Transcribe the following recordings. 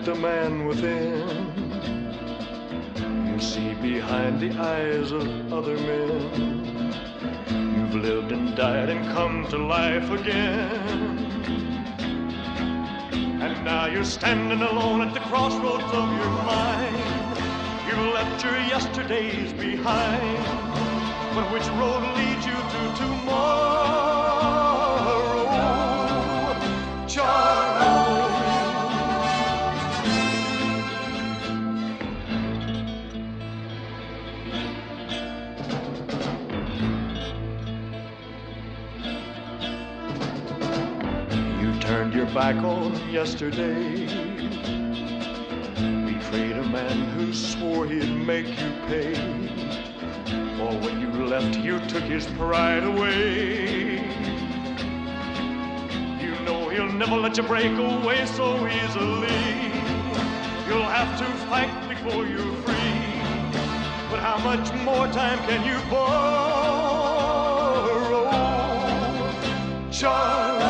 at the man within. You see behind the eyes of other men. You've lived and died and come to life again. And now you're standing alone at the crossroads of your mind. You left your yesterdays behind. But which road leads you to tomorrow? Charro. You turned your back on yesterday. Betrayed a man who swore he'd make you pay. For when you left, you took his pride away. You know he'll never let you break away so easily. You'll have to fight before you're free. But how much more time can you borrow? Charro.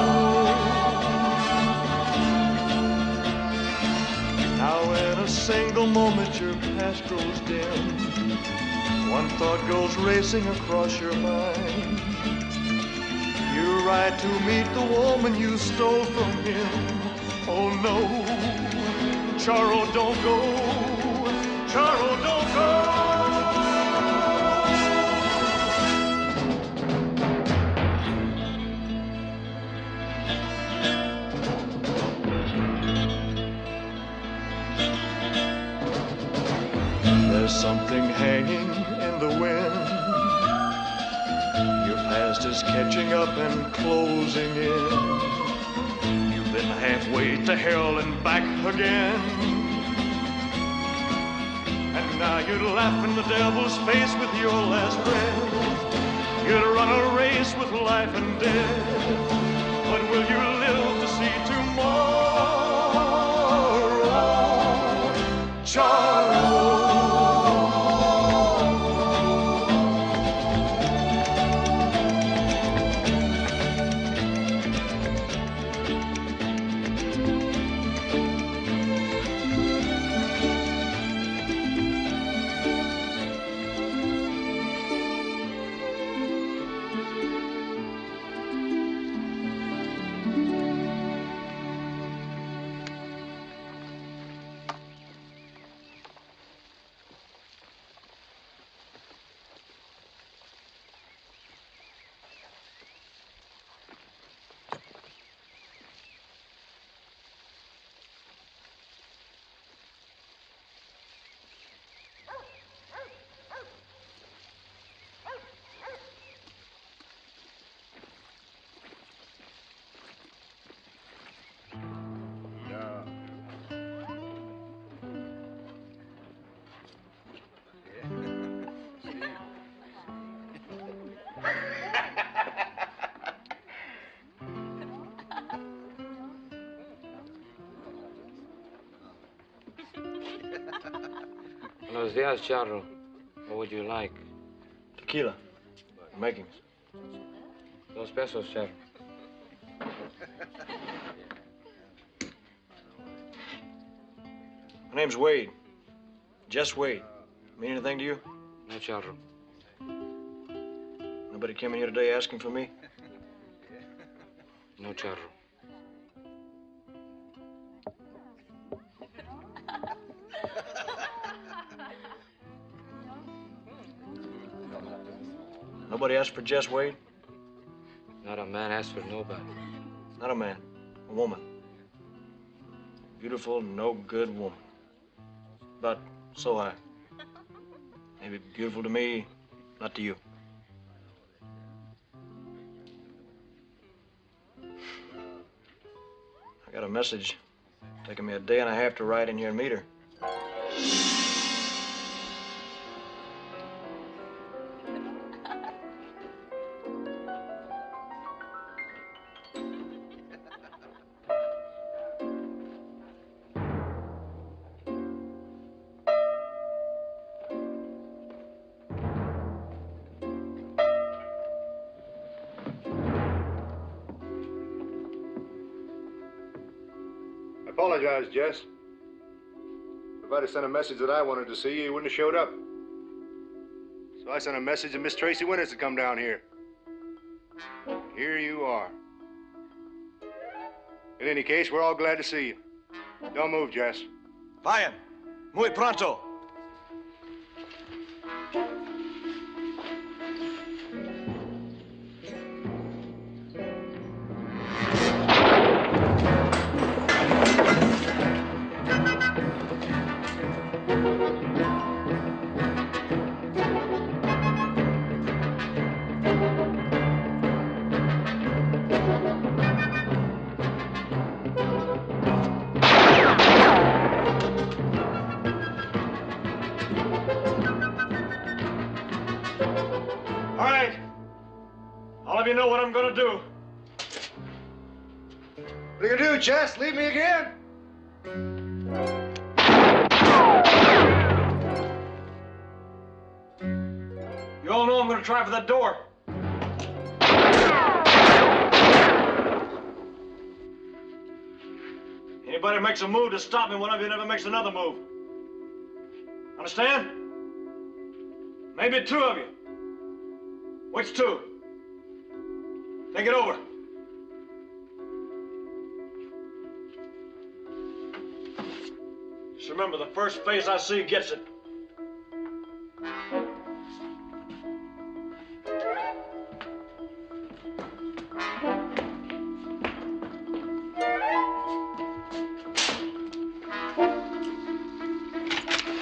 Now in a single moment your past grows dim. One thought goes racing across your mind. You ride to meet the woman you stole from him. Oh no, Charro, don't go. Charro, don't go. There's something hanging in the wind. Your past is catching up and closing in. You've been halfway to hell and back again. And now you'd laugh in the devil's face with your last breath. You'd run a race with life and death. But will you live to see tomorrow? Charro. Buenos dias, Charro. What would you like? Tequila. Makings. Dos pesos, Charro. My name's Wade. Jess Wade. Mean anything to you? No, Charro. Nobody came in here today asking for me? No, Charro. Nobody asked for Jess Wade? Not a man asks for nobody. Not a man, a woman. Beautiful, no good woman. But so high. Maybe beautiful to me, not to you. I got a message. Taking me a day and a half to ride in here and meet her. Apologize, Jess. I'd have sent a message that I wanted to see you, you wouldn't have showed up. So I sent a message that Miss Tracy Winters to come down here. Here you are. In any case, we're all glad to see you. Don't move, Jess. Vayan. Muy pronto. You know what I'm gonna do. What are you gonna do, Jess? Leave me again? You all know I'm gonna try for that door. Anybody makes a move to stop me, one of you never makes another move. Understand? Maybe two of you. Which two? Think it over. Just remember, the first face I see gets it.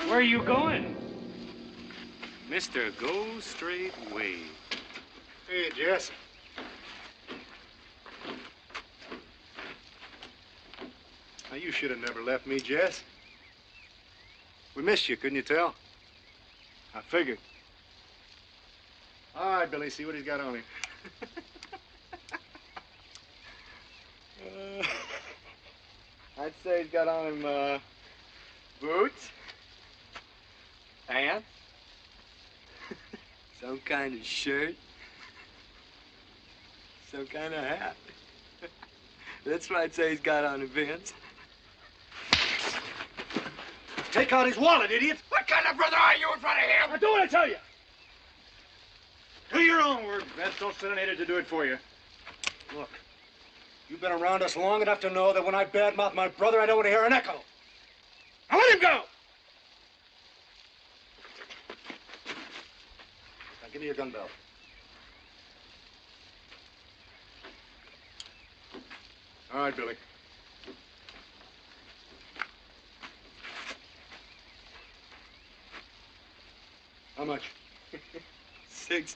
Where are you going? Mr. Go Straight Wade. Hey, Jess. Now, you should have never left me, Jess. We missed you, couldn't you tell? I figured. All right, Billy, see what he's got on him. I'd say he's got on him, boots, pants, some kind of shirt, some kind of hat. That's what I'd say he's got on him, Vince. Take out his wallet, idiot! What kind of brother are you in front of him? I do what I tell you! Do your own work, Vince. Don't send an idiot to do it for you. Look, you've been around us long enough to know that when I badmouth my brother, I don't want to hear an echo. Now let him go! Now give me your gun belt. All right, Billy. How much? $6.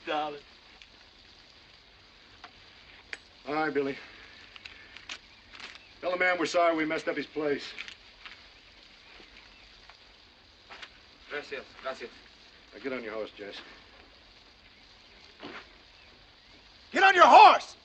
All right, Billy. Tell the man we're sorry we messed up his place. Gracias, gracias. Now get on your horse, Jess. Get on your horse!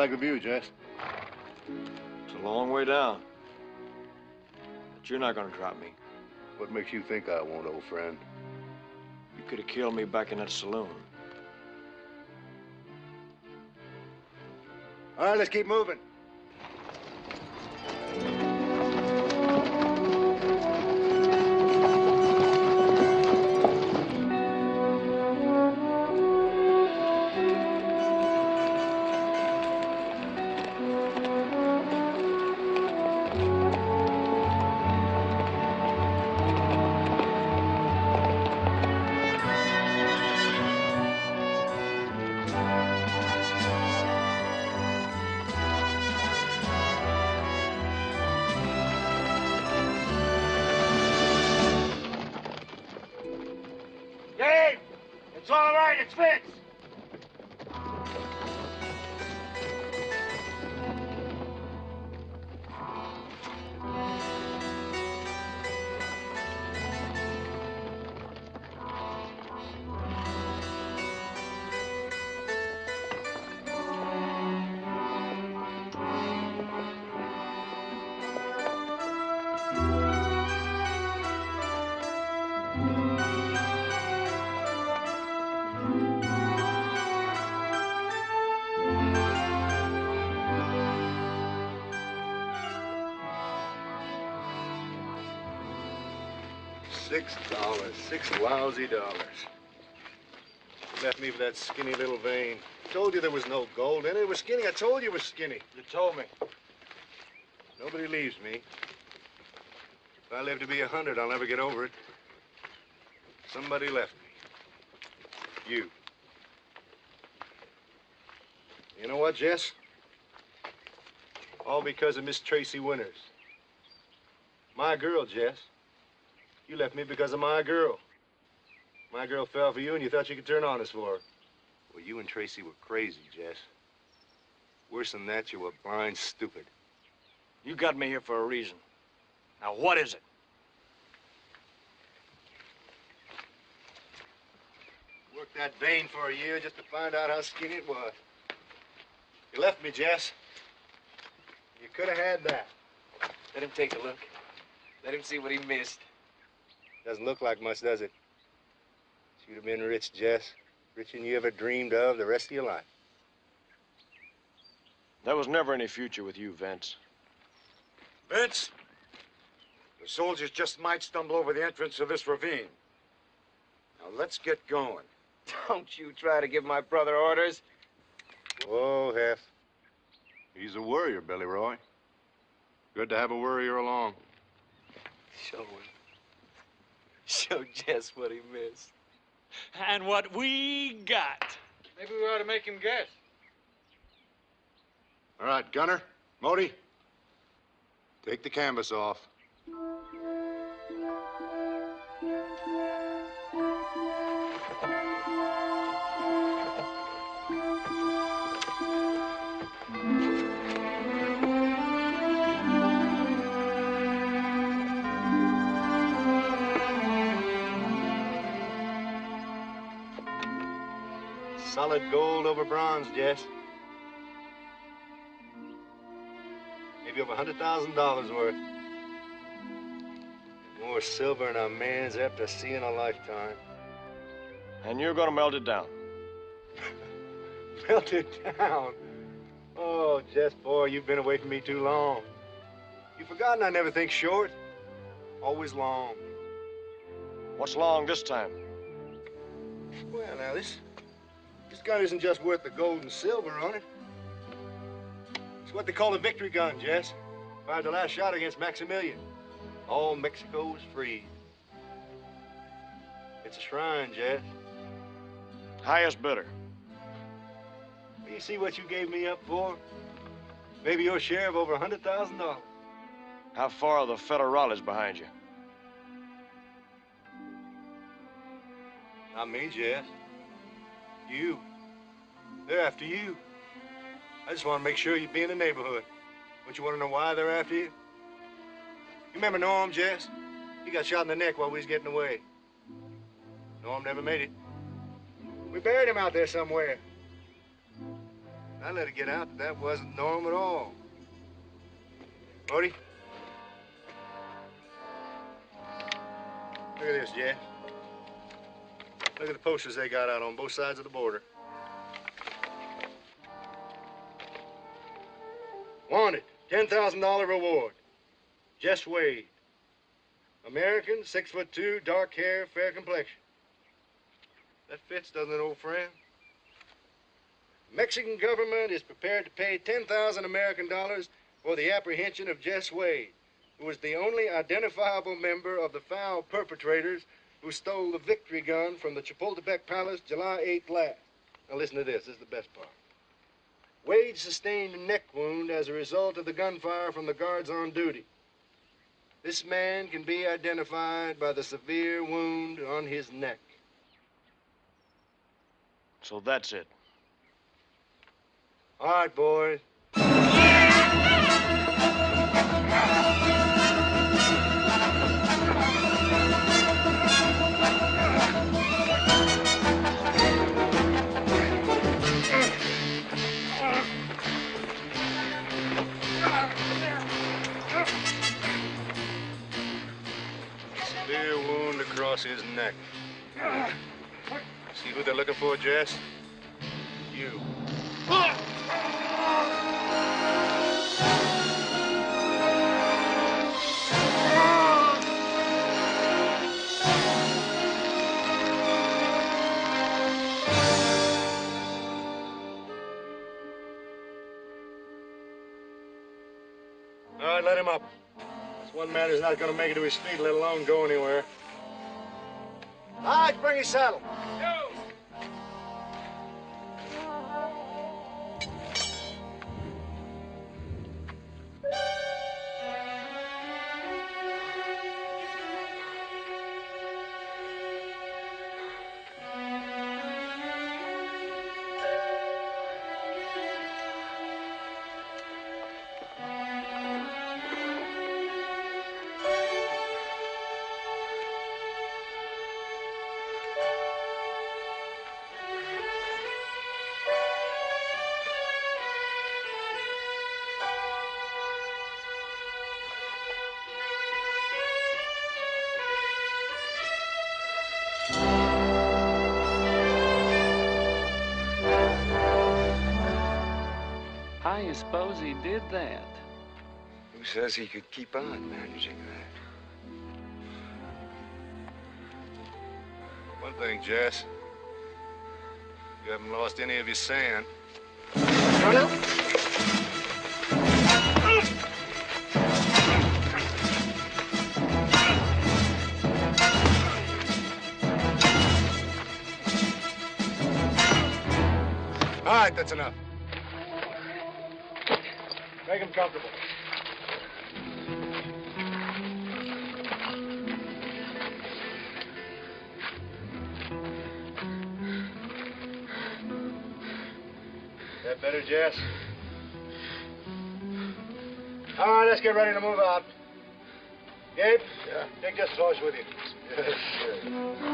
like the view, Jess? It's a long way down. But you're not gonna drop me. What makes you think I won't, old friend? You could have killed me back in that saloon. All right, let's keep moving. Dave! It's all right, it's fixed! $6. $6 lousy dollars. You left me for that skinny little vein. Told you there was no gold in it. It was skinny. I told you it was skinny. You told me. Nobody leaves me. If I live to be 100, I'll never get over it. Somebody left me. You. You know what, Jess? All because of Miss Tracy Winters. My girl, Jess. You left me because of my girl. My girl fell for you and you thought you could turn honest for her. Well, you and Tracy were crazy, Jess. Worse than that, you were blind stupid. You got me here for a reason. Now, what is it? Worked that vein for a year just to find out how skinny it was. You left me, Jess. You could have had that. Let him take a look. Let him see what he missed. Doesn't look like much, does it? You'd have been rich, Jess. Richer than you ever dreamed of the rest of your life. There was never any future with you, Vince. Vince, the soldiers just might stumble over the entrance of this ravine. Now, let's get going. Don't you try to give my brother orders. Whoa, Hef. He's a warrior, Billy Roy. Good to have a warrior along. Show him. Show Jess what he missed. And what we got. Maybe we ought to make him guess. All right, Gunner, Modi, take the canvas off. Solid gold over bronze, Jess. Maybe over $100,000 worth. More silver in a man's apt to see in a lifetime. And you're gonna melt it down. Melt it down. Oh, Jess, boy, you've been away from me too long. You've forgotten I never think short. Always long. What's long this time? Well, now, this gun isn't just worth the gold and silver on it. It's what they call a victory gun, Jess. Fired the last shot against Maximilian. All Mexico was free. It's a shrine, Jess. Highest bidder. You see what you gave me up for? Maybe your share of over $100,000. How far are the federales behind you? Not me, Jess. You. They're after you. I just want to make sure you be in the neighborhood. Don't you want to know why they're after you? You remember Norm, Jess? He got shot in the neck while we was getting away. Norm never made it. We buried him out there somewhere. I let it get out that wasn't Norm at all. Odie? Look at this, Jess. Look at the posters they got out on both sides of the border. Wanted, $10,000 reward. Jess Wade. American, 6'2", dark hair, fair complexion. That fits, doesn't it, old friend? Mexican government is prepared to pay 10,000 American dollars for the apprehension of Jess Wade, who was the only identifiable member of the foul perpetrators who stole the victory gun from the Chapultepec Palace July 8th last. Now listen to this. This is the best part. Wade sustained a neck wound as a result of the gunfire from the guards on duty. This man can be identified by the severe wound on his neck. So that's it. All right, boys. Severe wound across his neck. See who they're looking for, Jess? You. All right, let him up. This one man is not going to make it to his feet, let alone go anywhere. All right, bring his saddle. I suppose he did that. Who says he could keep on managing that? One thing, Jess. You haven't lost any of your sand. All right, that's enough. Make him comfortable. That better, Jess? All right, let's get ready to move out. Gabe? Yeah? Take Jess's horse with you. Yes, sure.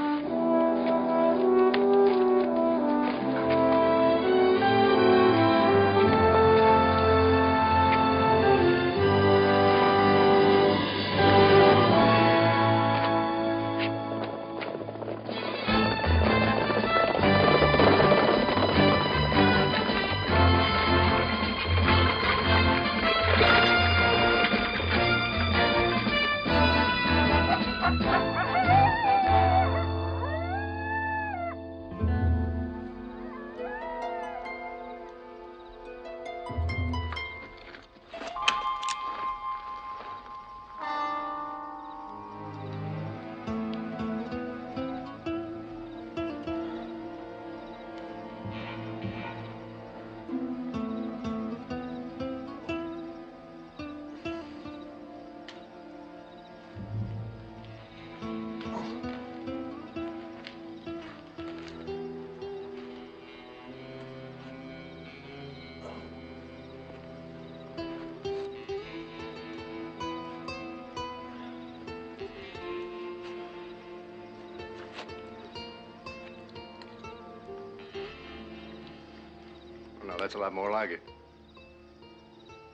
Well, that's a lot more like it.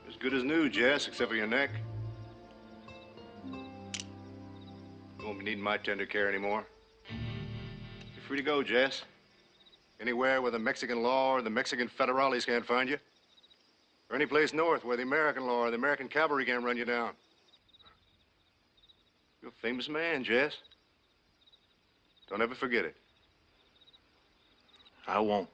As good as new, Jess, except for your neck. You won't be needing my tender care anymore. You're free to go, Jess. Anywhere where the Mexican law or the Mexican federales can't find you. Or any place north where the American law or the American cavalry can't run you down. You're a famous man, Jess. Don't ever forget it. I won't.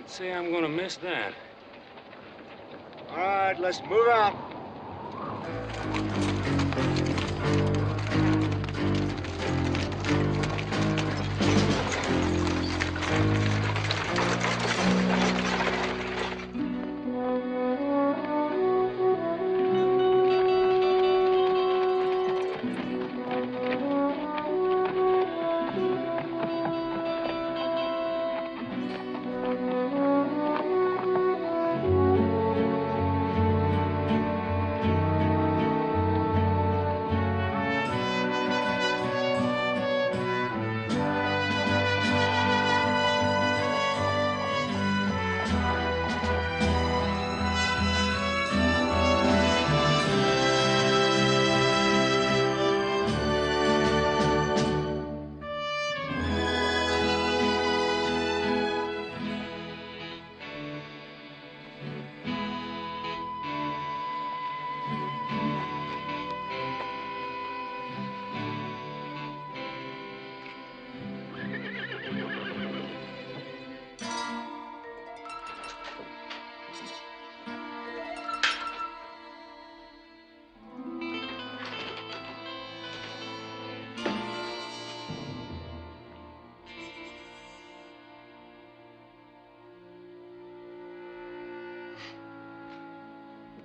Can't say I'm gonna miss that. All right, let's move out.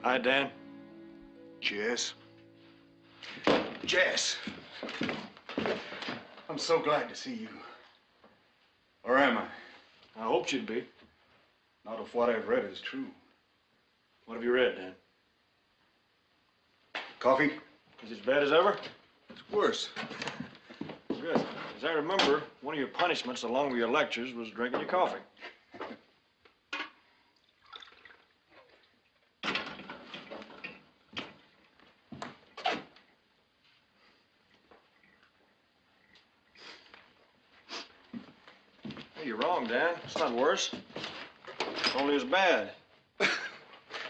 Hi, Dan. Jess. Jess. I'm so glad to see you. Or am I? I hoped you'd be. Not if what I've read is true. What have you read, Dan? Coffee? Is it as bad as ever? It's worse. Good. As I remember, one of your punishments along with your lectures was drinking your coffee. Hey, you're wrong, Dan. It's not worse. It's only as bad.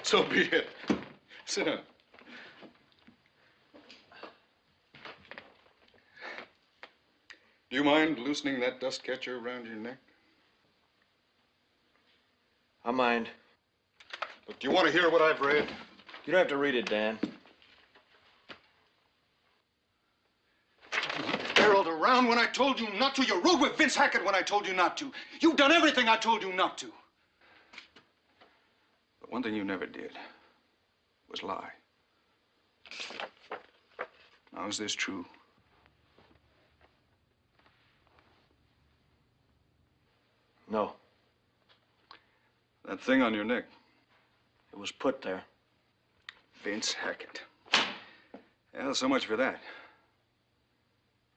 So be it. Sit down. Do you mind loosening that dust catcher around your neck? I mind. Look, do you want to hear what I've read? You don't have to read it, Dan. You barreled around when I told you not to. You rode with Vince Hackett when I told you not to. You've done everything I told you not to. But one thing you never did was lie. Now, is this true? No. That thing on your neck. It was put there. Vince Hackett. Yeah, so much for that.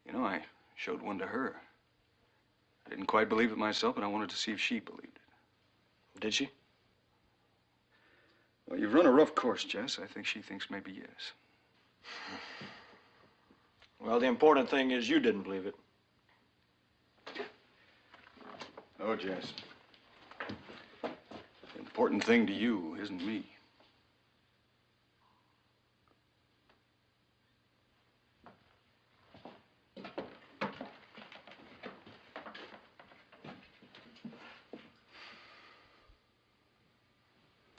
You know, I showed one to her. I didn't quite believe it myself, but I wanted to see if she believed it. Did she? Well, you've run a rough course, Jess. I think she thinks maybe yes. Well, the important thing is you didn't believe it. Oh, Jess. The important thing to you isn't me.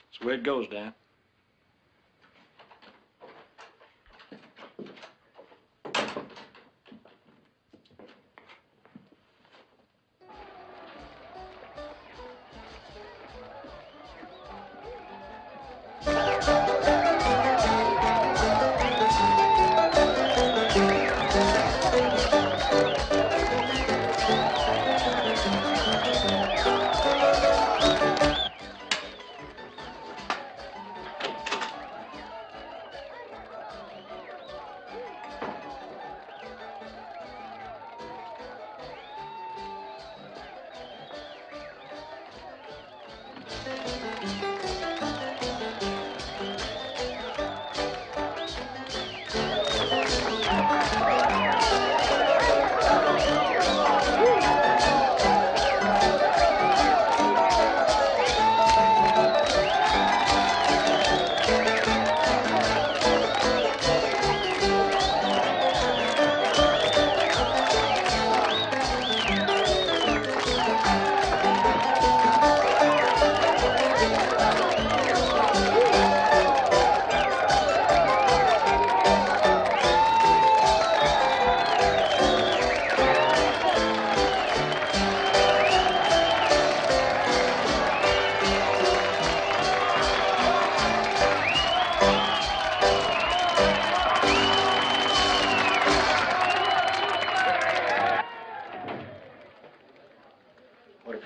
That's the way it goes, Dan.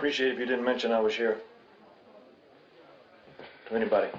appreciate it if you didn't mention I was here. To anybody.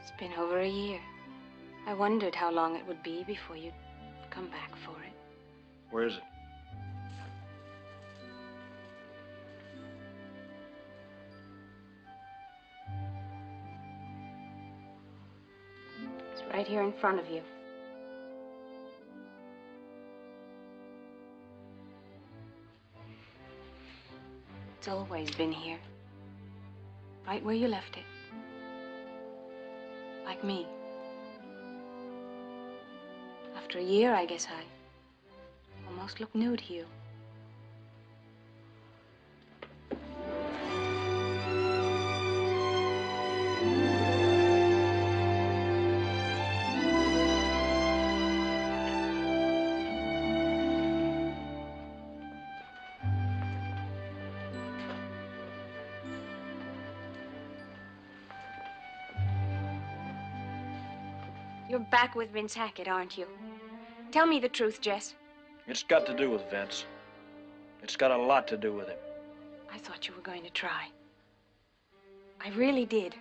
It's been over a year. I wondered how long it would be before you'd come back for it. Where is it? It's right here in front of you. It's always been here. Right where you left it. Like me. After a year, I guess I almost look new to you. You're back with Vince Hackett, aren't you? Tell me the truth, Jess. It's got to do with Vince. It's got a lot to do with him. I thought you were going to try. I really did.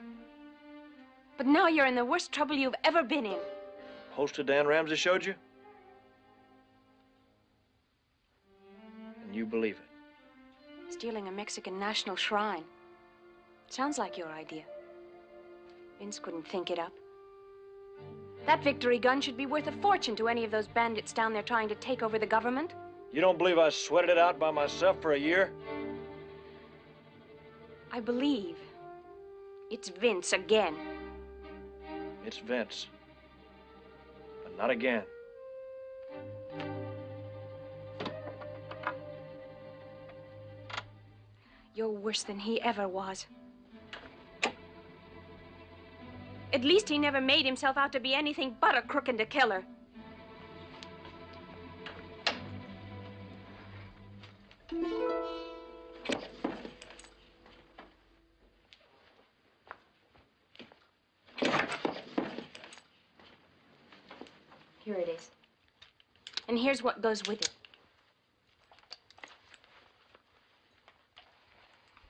But now you're in the worst trouble you've ever been in. Poster Dan Ramsey showed you? And you believe it? Stealing a Mexican national shrine. Sounds like your idea. Vince couldn't think it up. That victory gun should be worth a fortune to any of those bandits down there trying to take over the government. You don't believe I sweated it out by myself for a year? I believe it's Vince again. It's Vince. But not again. You're worse than he ever was. At least he never made himself out to be anything but a crook and a killer. Here it is. And here's what goes with it.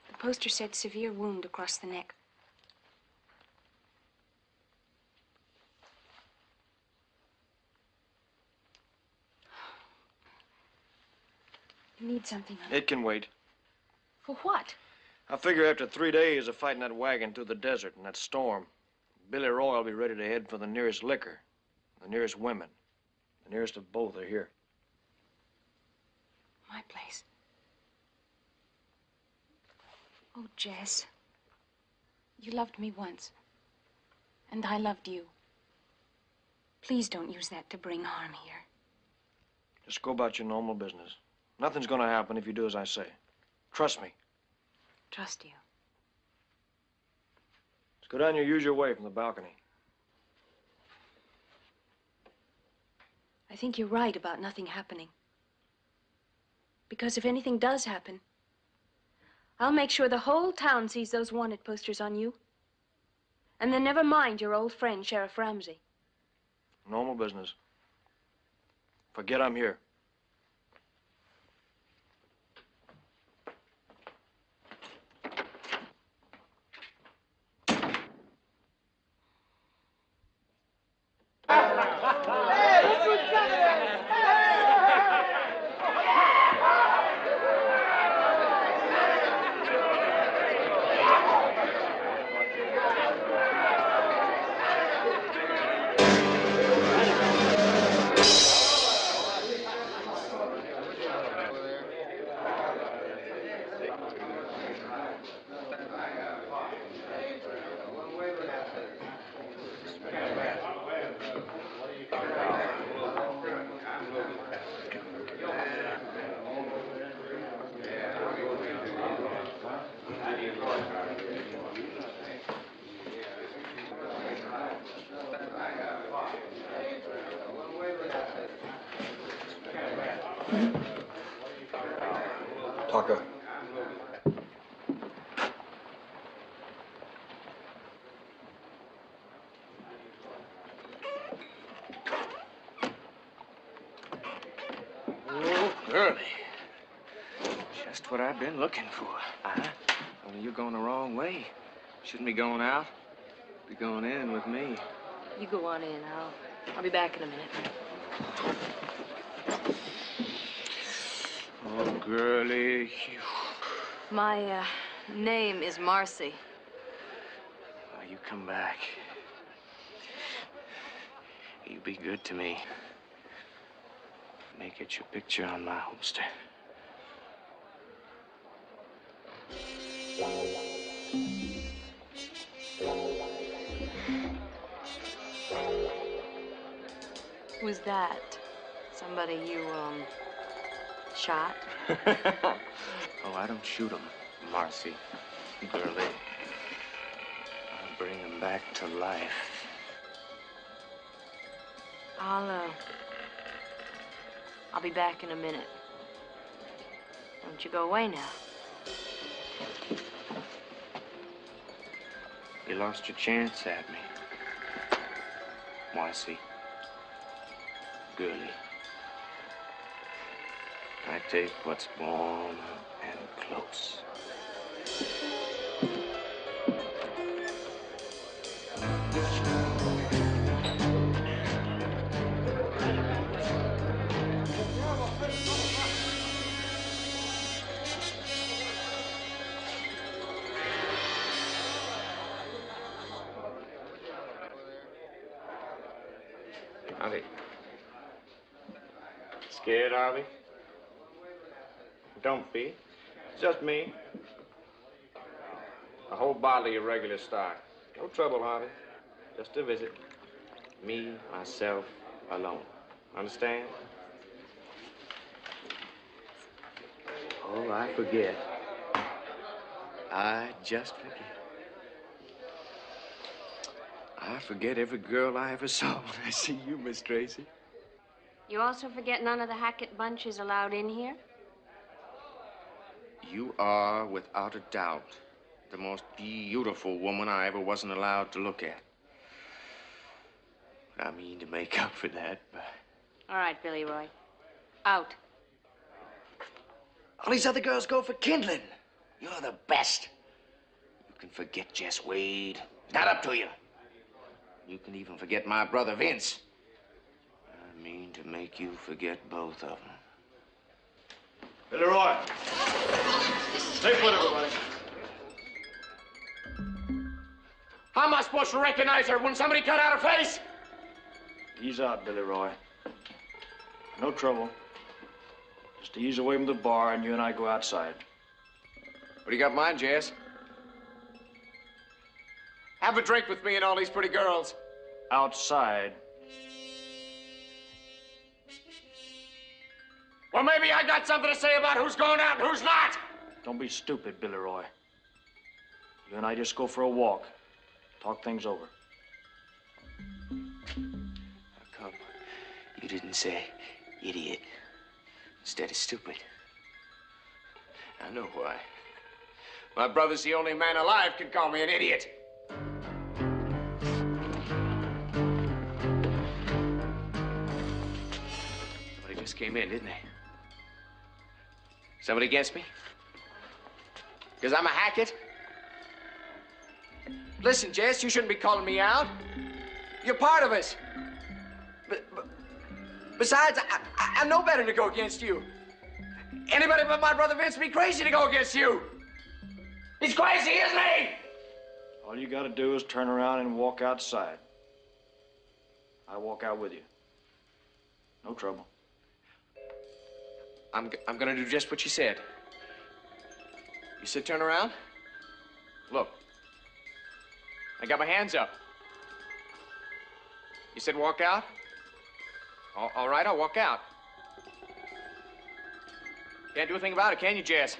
The poster said severe wound across the neck. You need something on it. It can wait. For what? I figure after 3 days of fighting that wagon through the desert and that storm, Billy Roy will be ready to head for the nearest liquor, the nearest women. The nearest of both are here. My place. Oh, Jess. You loved me once. And I loved you. Please don't use that to bring harm here. Just go about your normal business. Nothing's gonna happen if you do as I say. Trust me. Trust you. Let's go down your usual way from the balcony. I think you're right about nothing happening. Because if anything does happen, I'll make sure the whole town sees those wanted posters on you. And then never mind your old friend, Sheriff Ramsey. Normal business. Forget I'm here. Tucker. Oh, girlie. Just what I've been looking for. Only you're going the wrong way. Shouldn't be going out. Be going in with me. You go on in. I'll be back in a minute. Oh, girlie. My name is Marcy. Oh, you come back. You be good to me. Make it your picture on my holster. Who's that? Somebody you, shot? Oh, I don't shoot 'em, Marcy. Girlie. I bring 'em back to life. I'll be back in a minute. Don't you go away now. You lost your chance at me, Marcy. Girlie. I take what's warm and close. Harvey. Scared, Harvey? Don't be. It's just me. A whole bottle of your regular stock. No trouble, Harvey. Just a visit. Me, myself, alone. Understand? Oh, I forget. I just forget. I forget every girl I ever saw when I see you, Miss Tracy. You also forget none of the Hackett bunch is allowed in here? You are, without a doubt, the most beautiful woman I ever wasn't allowed to look at. But I mean to make up for that by... All right, Billy Roy. Out. All these other girls go for kindling. You're the best. You can forget Jess Wade. It's not up to you. You can even forget my brother Vince. I mean to make you forget both of them. Billy Roy. Stay put, everybody. How am I supposed to recognize her when somebody cut out her face? Ease out, Billy Roy. No trouble. Just ease away from the bar and you and I go outside. What do you got in mind, Jess? Have a drink with me and all these pretty girls. Outside. Well, maybe I got something to say about who's going out and who's not. Don't be stupid, Billy Roy. You and I just go for a walk. Talk things over. How come you didn't say idiot instead of stupid? I know why. My brother's the only man alive can call me an idiot. Somebody just came in, didn't they? Somebody against me? Because I'm a Hackett? Listen, Jess, you shouldn't be calling me out. You're part of us. Besides, I know better to go against you. Anybody but my brother Vince would be crazy to go against you. He's crazy, isn't he? All you gotta do is turn around and walk outside. I walk out with you. No trouble. I'm gonna do just what you said. You said turn around? Look. I got my hands up. You said walk out? All right, I'll walk out. Can't do a thing about it, can you, Jess?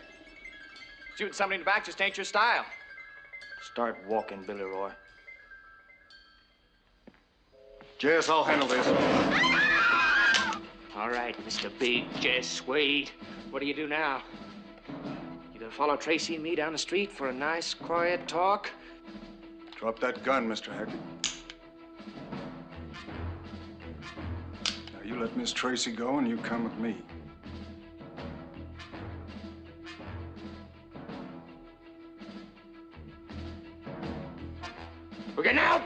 Shooting somebody in the back just ain't your style. Start walking, Billy Roy. Jess, I'll handle this. All right, Mr. Big Jess Wade. What do you do now? You gonna follow Tracy and me down the street for a nice, quiet talk? Drop that gun, Mr. Hackett. Now, you let Miss Tracy go and you come with me. We're getting out!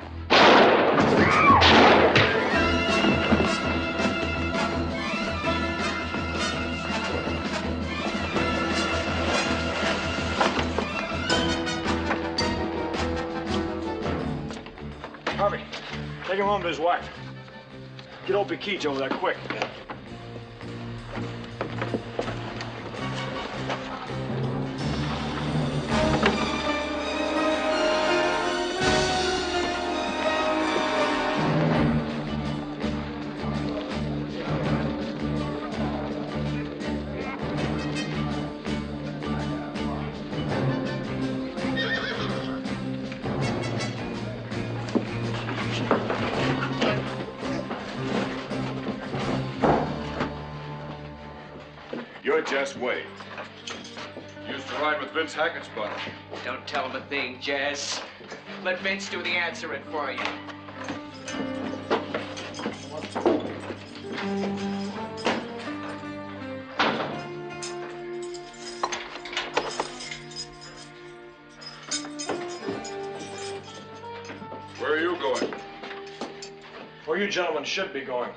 Harvey, take him home to his wife. Get Opie Keach over there, quick. You're Jess Wade. Used to ride with Vince Hackett's brother. Don't tell him a thing, Jess. Let Vince do the answering for you. Where are you going? Where you gentlemen should be going.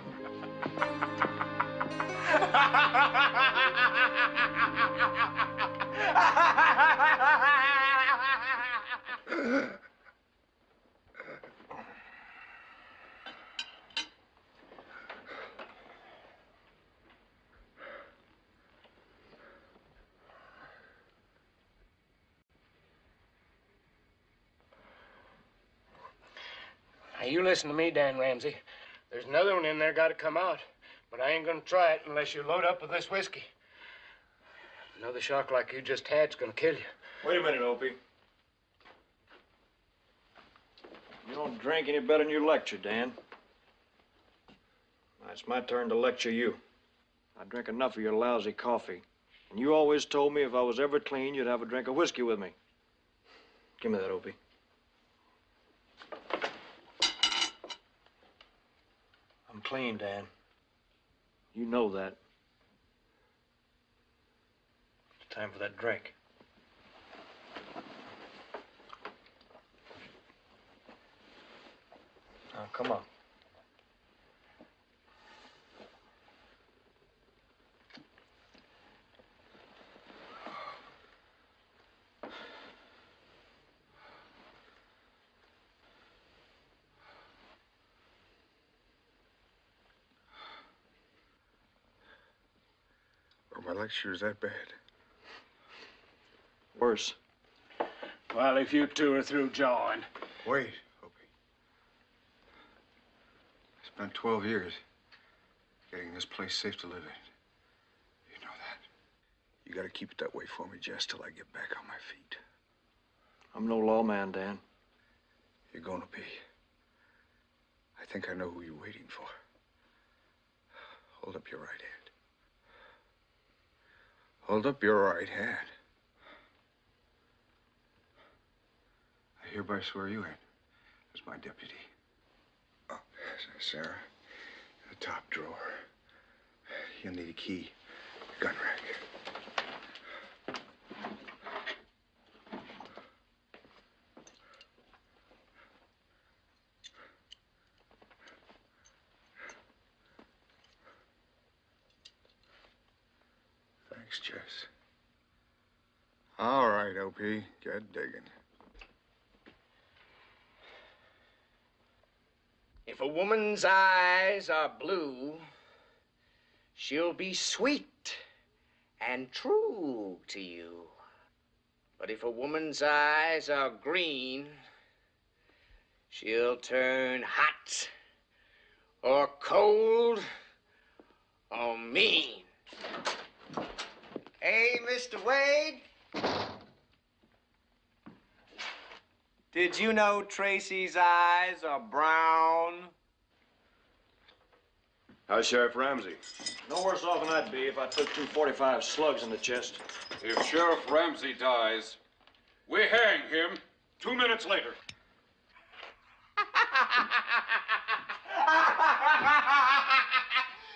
Now, you listen to me, Dan Ramsey. There's another one in there got to come out. But I ain't gonna try it unless you load up with this whiskey. Another shock like you just had's gonna kill you. Wait a minute, Opie. You don't drink any better than you lecture, Dan. Now, it's my turn to lecture you. I drink enough of your lousy coffee. And you always told me if I was ever clean, you'd have a drink of whiskey with me. Give me that, Opie. I'm clean, Dan. You know that. It's time for that drink. Now, come on. My lecture is that bad? Worse. Well, if you two are through jawing. Wait, Opie. I spent 12 years getting this place safe to live in. You know that. You gotta keep it that way for me, Jess, till I get back on my feet. I'm no lawman, Dan. You're gonna be. I think I know who you're waiting for. Hold up your right hand. Hold up your right hand. I hereby swear you in as my deputy. Oh, Sarah, in the top drawer. You'll need a key, a gun rack. Thanks, Jess. All right, O.P., get digging. If a woman's eyes are blue, she'll be sweet and true to you. But if a woman's eyes are green, she'll turn hot or cold or mean. Hey, Mr. Wade. Did you know Tracy's eyes are brown? How's Sheriff Ramsey? No worse off than I'd be if I took 245 slugs in the chest. If Sheriff Ramsey dies, we hang him 2 minutes later.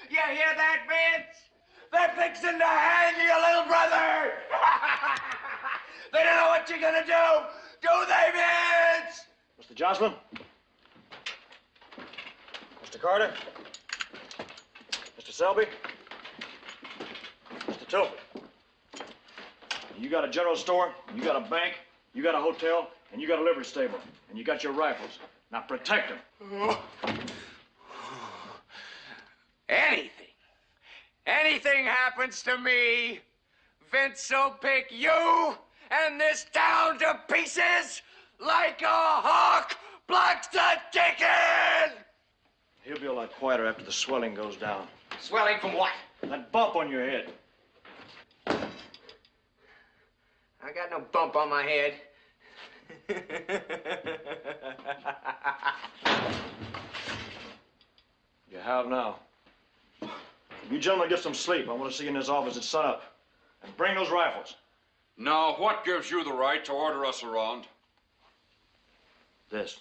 You hear that, Vince? They're fixing to hang your little brother! They don't know what you're gonna do they, Vince? Mr. Jocelyn? Mr. Carter? Mr. Selby? Mr. Tilford? You got a general store, you got a bank, you got a hotel, and you got a livery stable. And you got your rifles. Now protect them. Anything happens to me, Vince will pick you and this town to pieces like a hawk blocks a chicken! He'll be a lot quieter after the swelling goes down. Swelling from what? That bump on your head. I got no bump on my head. You have now. You gentlemen get some sleep. I want to see you in this office at sunup. And bring those rifles. Now, what gives you the right to order us around? This.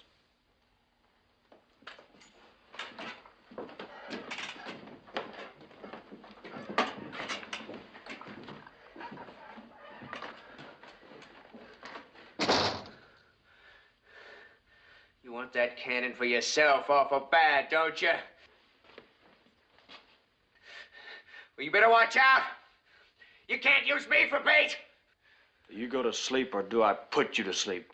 You want that cannon for yourself awful bad, don't you? Well, you better watch out. You can't use me for bait. Do you go to sleep or do I put you to sleep?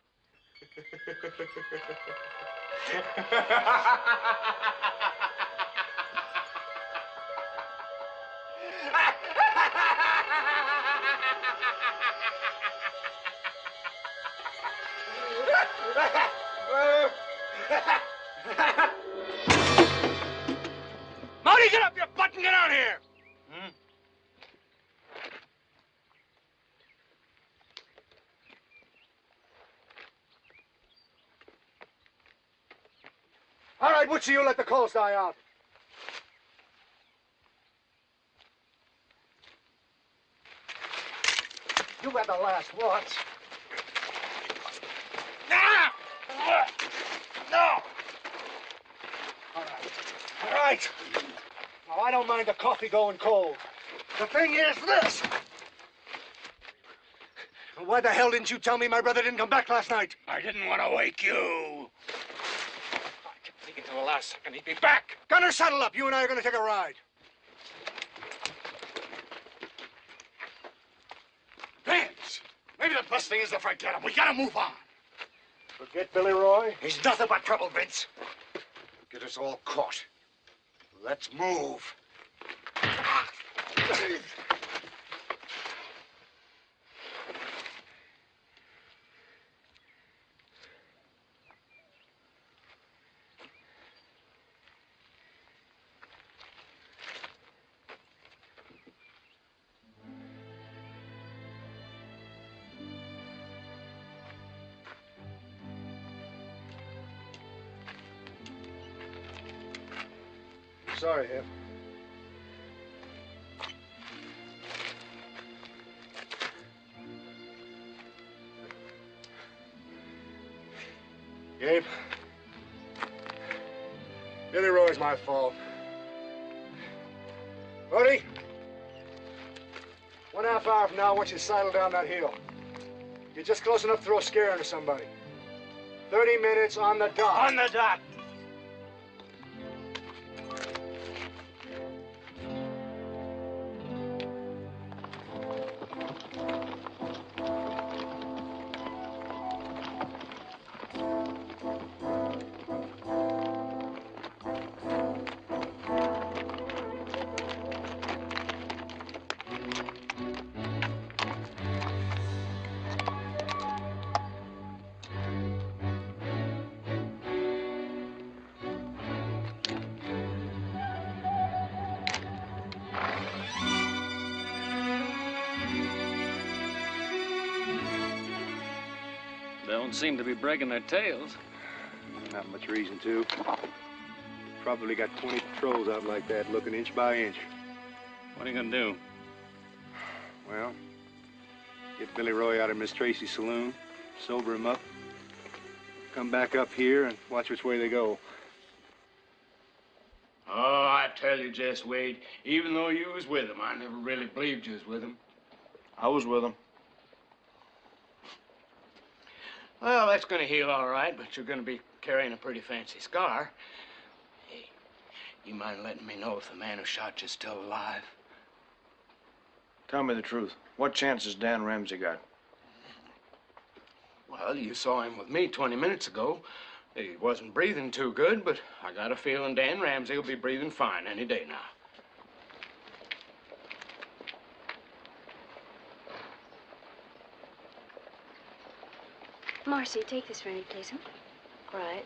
Marty, get up your butt and get out here! All right, Woodsy, you let the coals die out. You had the last watch. No! All right. Now, I don't mind the coffee going cold. The thing is this. Why the hell didn't you tell me my brother didn't come back last night? I didn't want to wake you. I kept thinking till the last second he'd be back. Gunner, saddle up. You and I are going to take a ride. Vince, maybe the best thing is to forget him. We gotta move on. Forget Billy Roy? He's nothing but trouble, Vince. Get us all caught. Let's move. Sorry, Hip. Gabe, Billy Roy's my fault. Buddy, 1.5 hour from now, I want you to sidle down that hill. You're just close enough to throw a scare into somebody. 30 minutes on the dot. On the dot. Don't seem to be breaking their tails. Not much reason to. Probably got 20 patrols out like that, looking inch by inch. What are you gonna do? Well, get Billy Roy out of Miss Tracy's saloon, sober him up, come back up here and watch which way they go. Oh, I tell you, Jess Wade, even though you was with him, I never really believed you was with him. I was with him. Well, that's gonna heal all right, but you're gonna be carrying a pretty fancy scar. Hey, you mind letting me know if the man who shot you's still alive? Tell me the truth. What chance has Dan Ramsey got? Well, you saw him with me 20 minutes ago. He wasn't breathing too good, but I got a feeling Dan Ramsey will be breathing fine any day now. Marcy, take this for me, please. Huh? Right.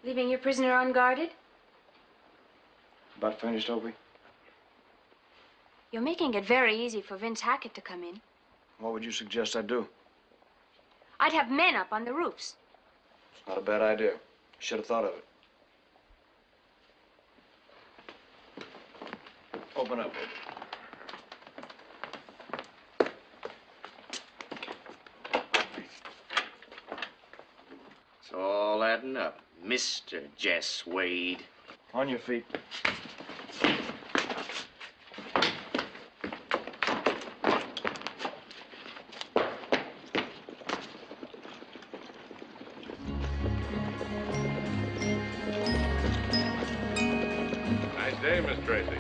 Leaving your prisoner unguarded? About finished, Opie? You're making it very easy for Vince Hackett to come in. What would you suggest I do? I'd have men up on the roofs. It's not a bad idea. Should have thought of it. Open up, Opie. It's all adding up, Mr. Jess Wade. On your feet. Nice day, Miss Tracy.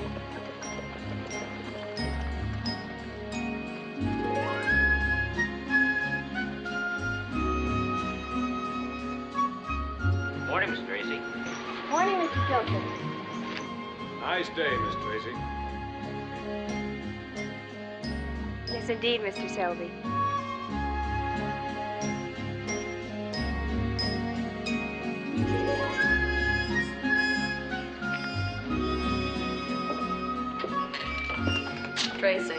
Morning, Miss Tracy. Morning, Mr. Tilton. Nice day, Miss Tracy. Yes, indeed, Mr. Selby. Tracy.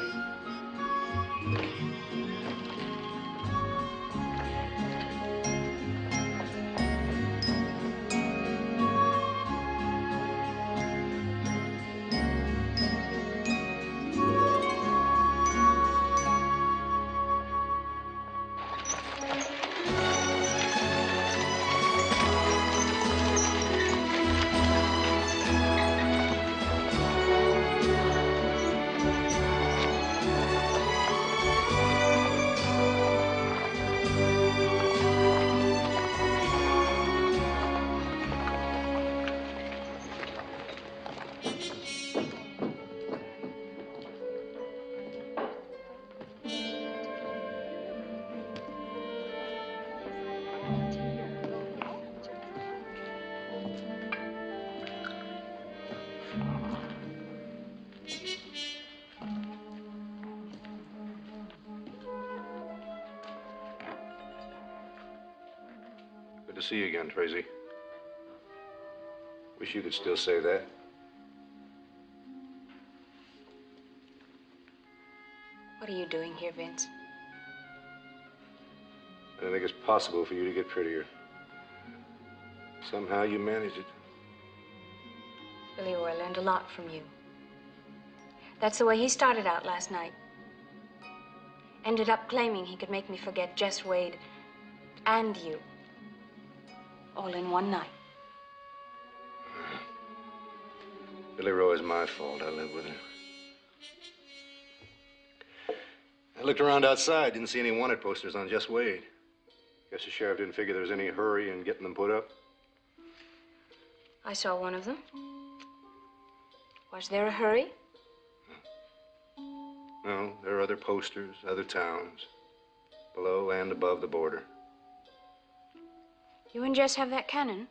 Good to see you again, Tracy. Wish you could still say that. What are you doing here, Vince? I think it's possible for you to get prettier. Somehow you manage it. Billy Roy learned a lot from you. That's the way he started out last night. Ended up claiming he could make me forget Jess Wade and you. All in one night. Billy Roy's my fault. I live with her. I looked around outside, didn't see any wanted posters on Jess Wade. Guess the sheriff didn't figure there was any hurry in getting them put up. I saw one of them. Was there a hurry? No, there are other posters, other towns, below and above the border. You and Jess have that cannon?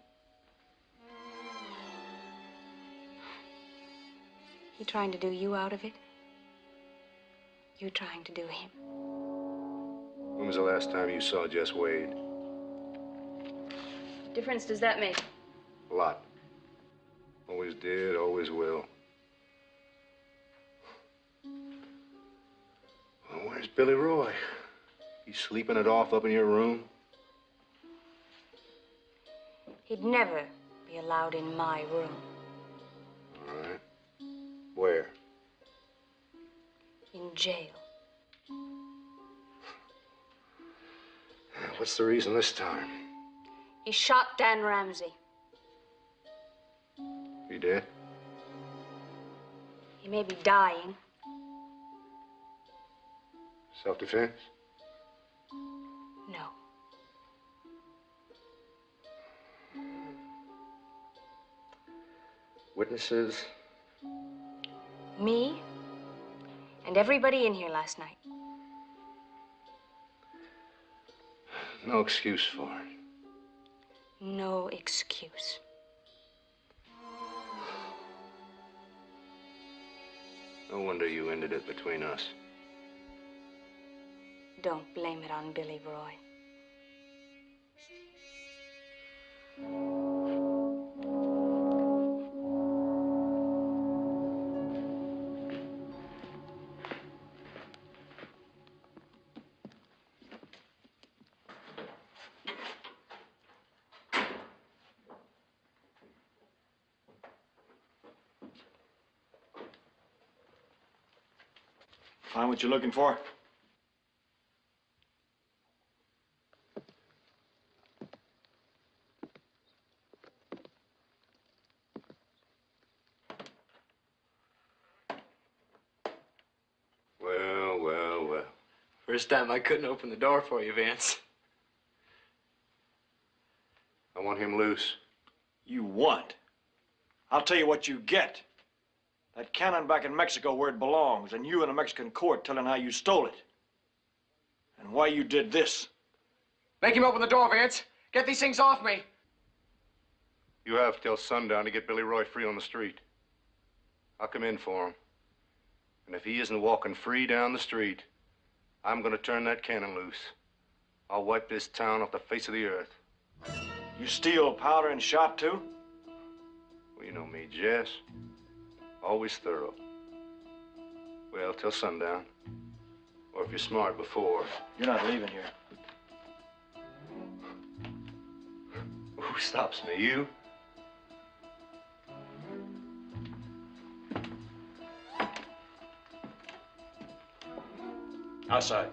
He trying to do you out of it? You trying to do him? When was the last time you saw Jess Wade? What difference does that make? A lot. Always did, always will. Well, where's Billy Roy? He's sleeping it off up in your room? He'd never be allowed in my room. All right. Where? In jail. What's the reason this time? He shot Dan Ramsey. He did? He may be dying. Self-defense? No. Witnesses? Me and everybody in here last night. No excuse for it. No excuse. No wonder you ended it between us. Don't blame it on Billy Roy. Find what you're looking for? Well. First time I couldn't open the door for you, Vance. I want him loose. You want? I'll tell you what you get. That cannon back in Mexico where it belongs, and you in a Mexican court telling how you stole it. And why you did this. Make him open the door, Vance. Get these things off me. You have till sundown to get Billy Roy free on the street. I'll come in for him. And if he isn't walking free down the street, I'm gonna turn that cannon loose. I'll wipe this town off the face of the earth. You steal powder and shot too? Well, you know me, Jess. Always thorough. Well, till sundown. Or if you're smart before. You're not leaving here. Who stops me? You? Outside.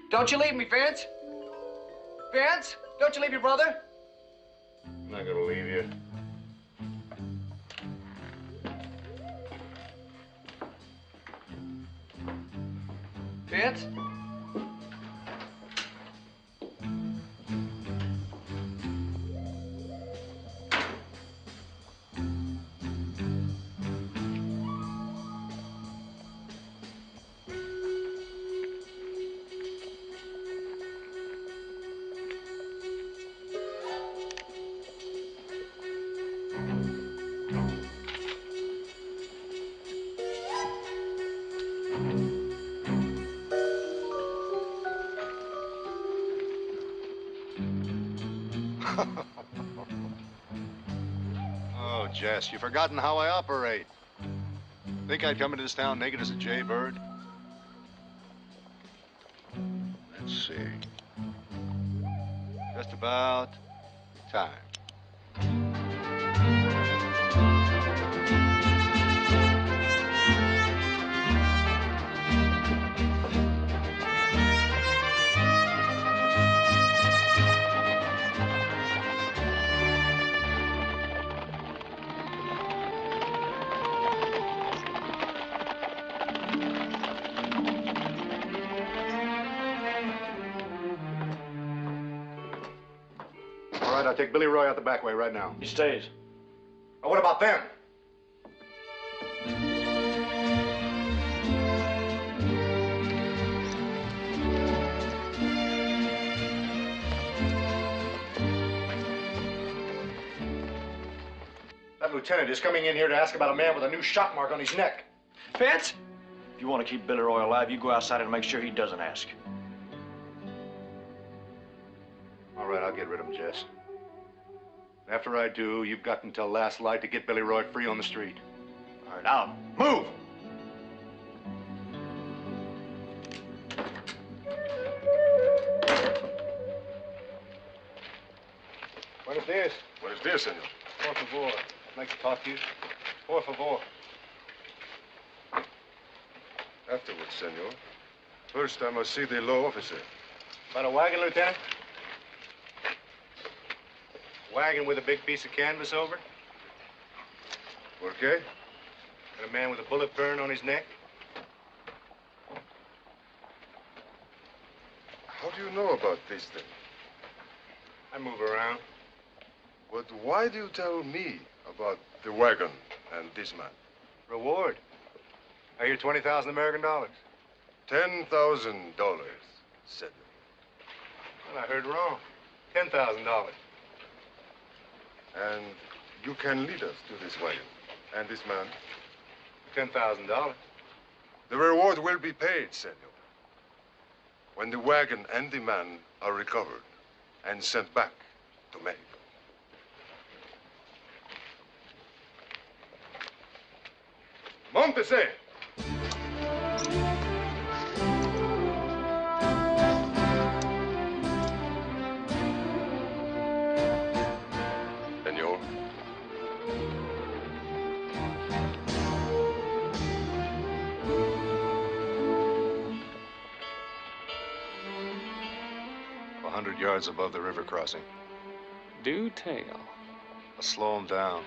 Don't you leave me, Vance. Vance, don't you leave your brother. I'm not gonna leave you. Vance? Oh, Jess, you've forgotten how I operate. Think I'd come into this town naked as a jaybird? Let's see. Just about time. I'll take Billy Roy out the back way right now. He stays. Oh, what about them? That lieutenant is coming in here to ask about a man with a new shot mark on his neck. Vance? If you want to keep Billy Roy alive, you go outside and make sure he doesn't ask. All right, I'll get rid of him, Jess. After I do, you've got until last light to get Billy Roy free on the street. All right, out. Move! this? What is this, senor? Por favor. I'd like to talk to you. Por favor. Afterwards, senor. First, I must see the law officer. About a wagon, Lieutenant? Wagon with a big piece of canvas over? ¿Por qué? And a man with a bullet burn on his neck? How do you know about these things? I move around. But why do you tell me about the wagon and this man? Reward. I hear 20,000 American dollars. $10,000, senor. Well, I heard wrong. $10,000. And you can lead us to this wagon and this man. $10,000. The reward will be paid, senor, when the wagon and the man are recovered and sent back to Mexico. Montese! Senor. A 100 yards above the river crossing. Do tell. I'll slow him down.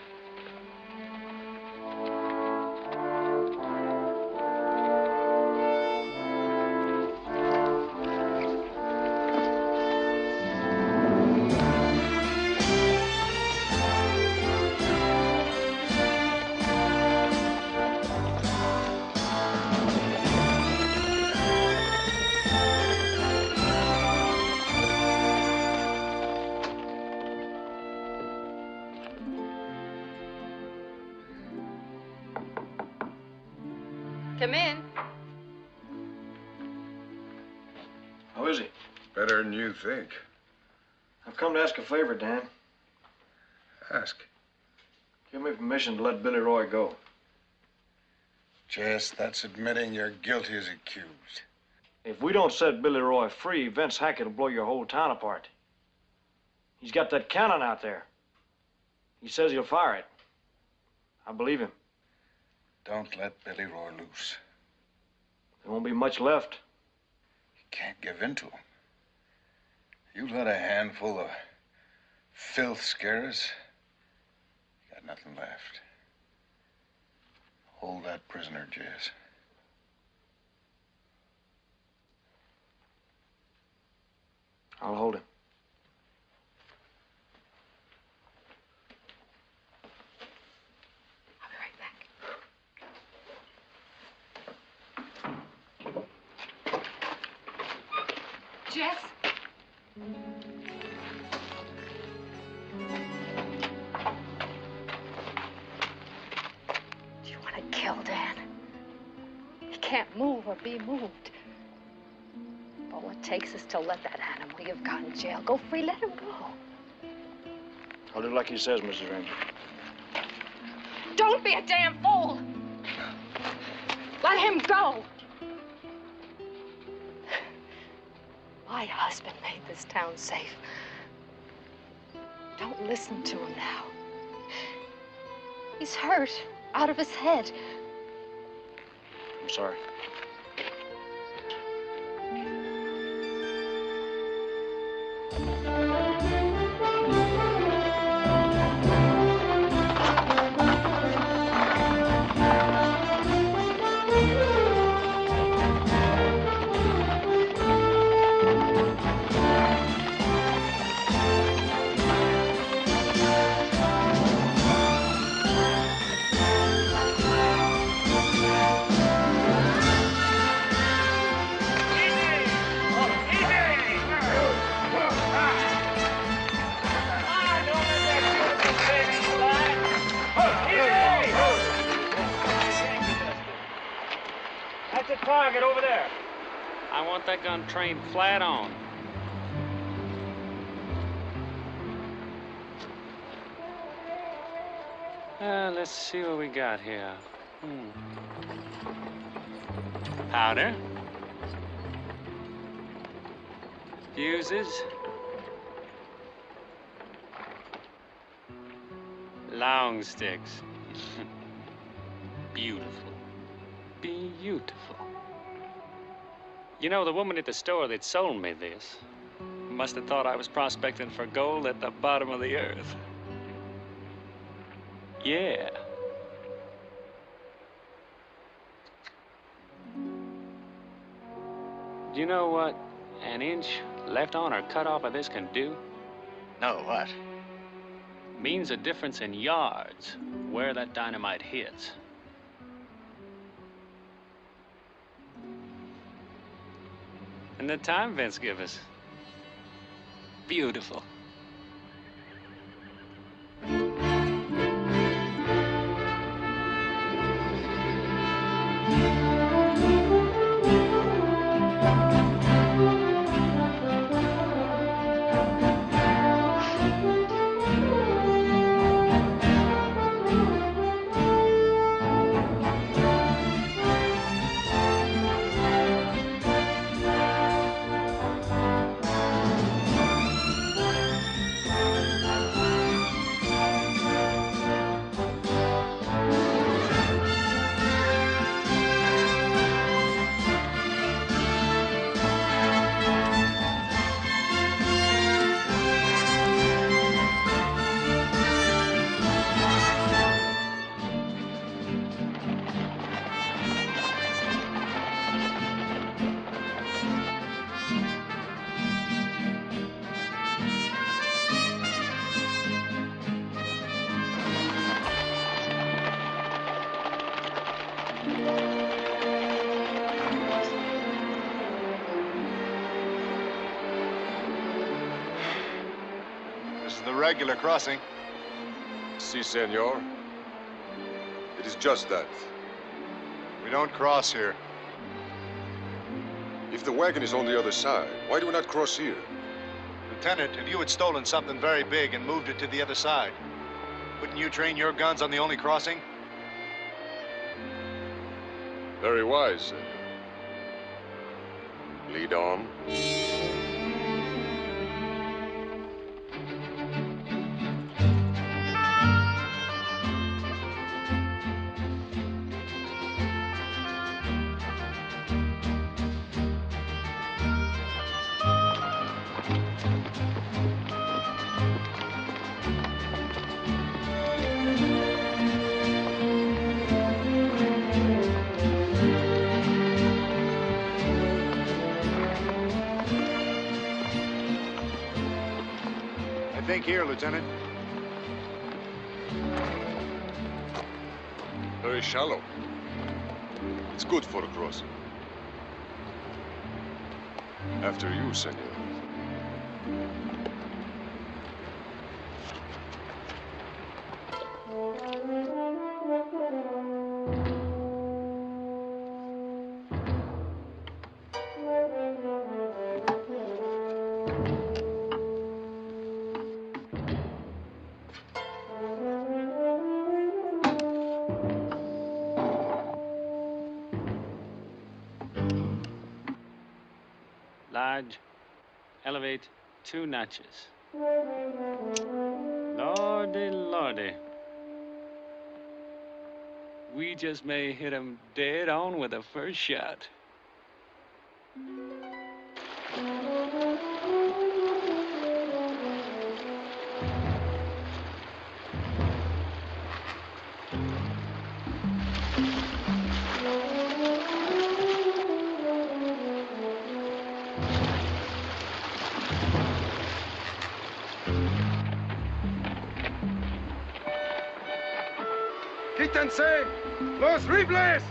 Come in. How is he? Better than you think. I've come to ask a favor, Dan. Ask. Give me permission to let Billy Roy go. Jess, that's admitting you're guilty as accused. If we don't set Billy Roy free, Vince Hackett will blow your whole town apart. He's got that cannon out there. He says he'll fire it. I believe him. Don't let Billy Roy loose. There won't be much left. You can't give in to him. You let a handful of filth scare us, you got nothing left. Hold that prisoner, Jess. I'll hold him. I'll be right back. Jess? Do you want to kill Dan? He can't move or be moved. All it takes is to let that animal you've got in jail go free. Let him go. I'll do like he says, Mrs. Ranger. Don't be a damn fool. Let him go. My husband made this town safe. Don't listen to him now. He's hurt, out of his head. I'm sorry. That's a target over there. I want that gun trained flat on. Let's see what we got here. Powder. Fuses. Long sticks. Beautiful. Beautiful. You know, the woman at the store that sold me this must have thought I was prospecting for gold at the bottom of the earth. Yeah. Do you know what an inch left on or cut off of this can do? No, what? Means a difference in yards where that dynamite hits. And the time Vince give us. Beautiful. Regular crossing. Si, senor. It is just that. We don't cross here. If the wagon is on the other side, why do we not cross here? Lieutenant, if you had stolen something very big and moved it to the other side, wouldn't you train your guns on the only crossing? Very wise, senor. Lead on. Here, Lieutenant. Very shallow. It's good for a crossing. After you, senor. Large, elevate 2 notches. Lordy, lordy. We just may hit 'em dead on with the first shot. Quítense los rifles.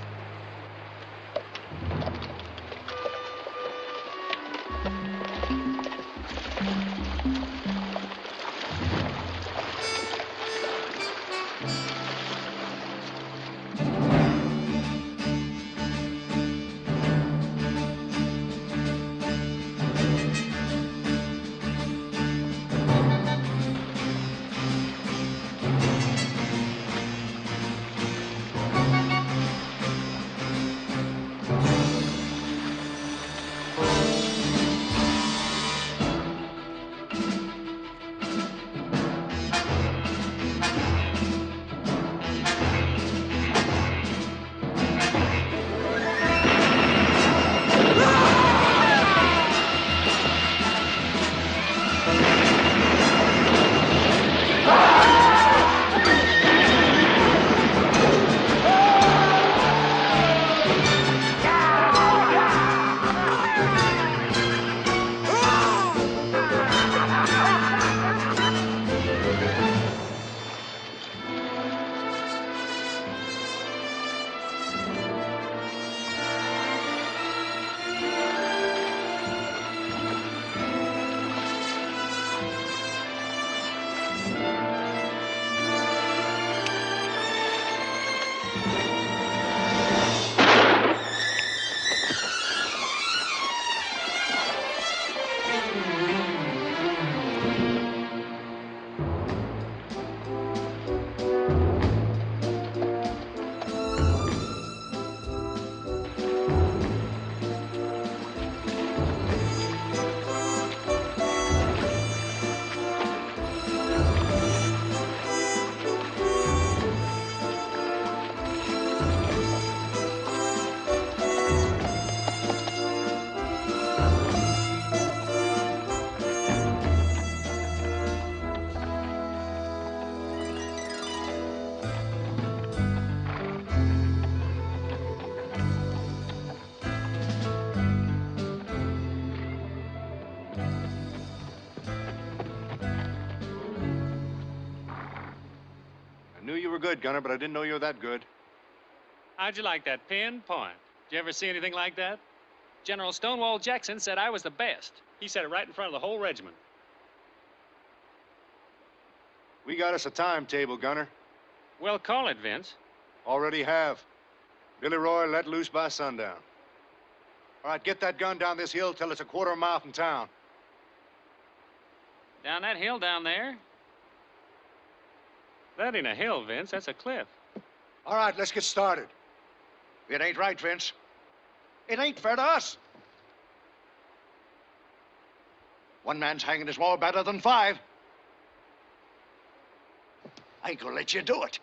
Good, Gunner, but I didn't know you were that good. How'd you like that pinpoint? Did you ever see anything like that? General Stonewall Jackson said I was the best. He said it right in front of the whole regiment. We got us a timetable, Gunner. Well, call it, Vince. Already have. Billy Roy let loose by sundown. All right, get that gun down this hill till it's a quarter mile from town. Down that hill down there? That ain't a hill, Vince. That's a cliff. All right, let's get started. It ain't right, Vince. It ain't fair to us. One man's hanging is more better than 5. I ain't gonna let you do it.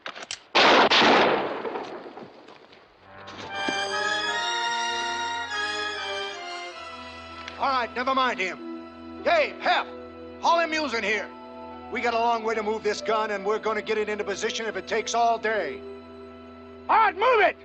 All right, never mind him. Gabe, Hep, haul them mules in here. We got a long way to move this gun, and we're going to get it into position if it takes all day. All right, move it!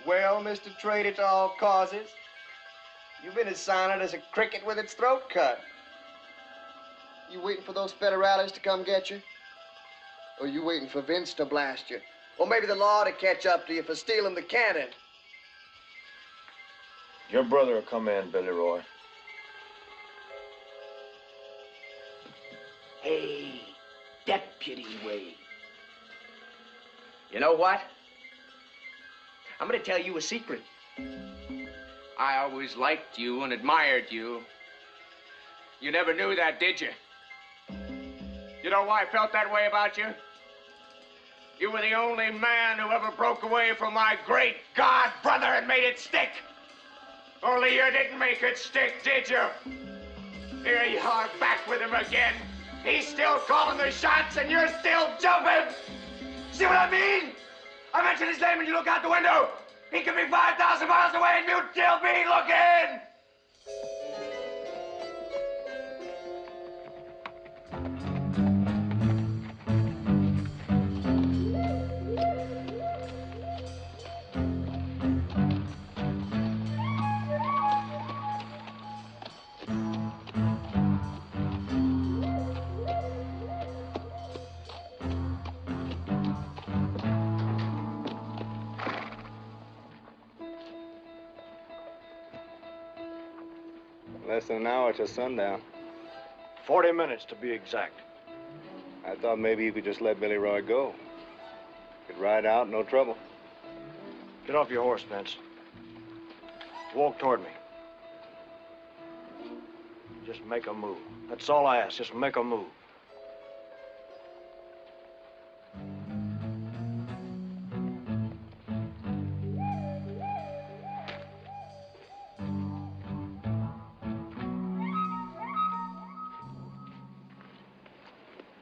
Well, Mr. Traitor to all causes, you've been as silent as a cricket with its throat cut. You waiting for those federales to come get you? Or you waiting for Vince to blast you? Or maybe the law to catch up to you for stealing the cannon? Your brother will come in, Billy Roy. Hey, Deputy Wade. You know what? I'm gonna tell you a secret. I always liked you and admired you. You never knew that, did you? You know why I felt that way about you? You were the only man who ever broke away from my great God brother and made it stick. Only you didn't make it stick, did you? Here you are back with him again. He's still calling the shots and you're still jumping. See what I mean? I mention his name and you look out the window. He could be 5,000 miles away and you'd still be looking. Less than an hour till sundown. 40 minutes to be exact. I thought maybe you could just let Billy Roy go. Could ride out, no trouble. Get off your horse, Vince. Walk toward me. Just make a move. That's all I ask. Just make a move.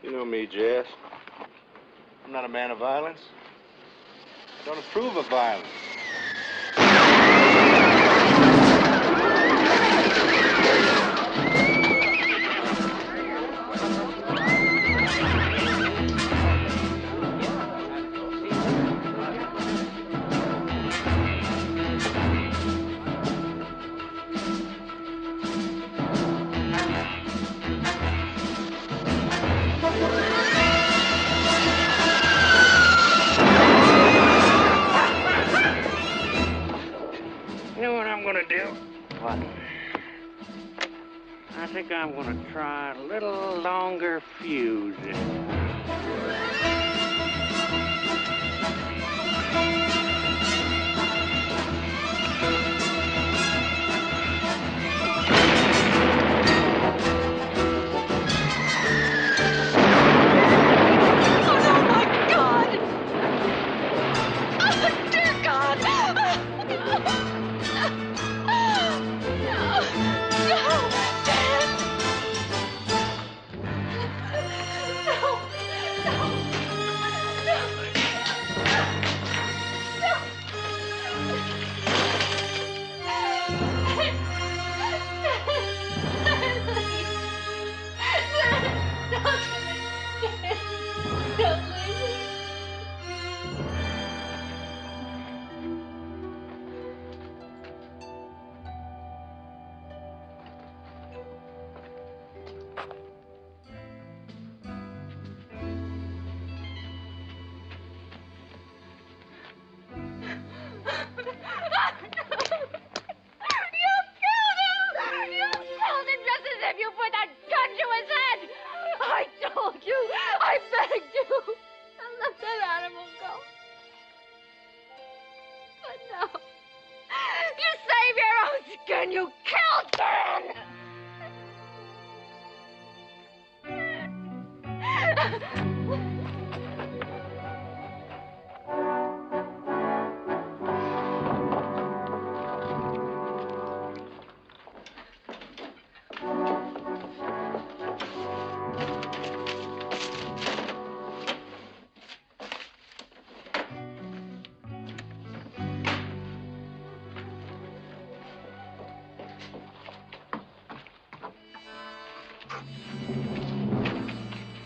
You know me, Jess. I'm not a man of violence. I don't approve of violence. think I'm gonna try a little longer fusing.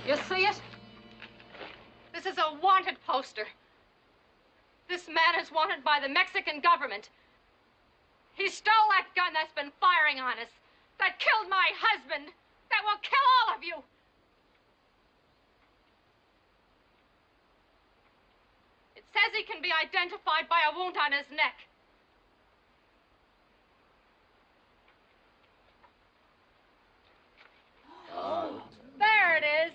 You see it? This is a wanted poster. This man is wanted by the Mexican government. He stole that gun that's been firing on us, that killed my husband, that will kill all of you. It says he can be identified by a wound on his neck. There it is.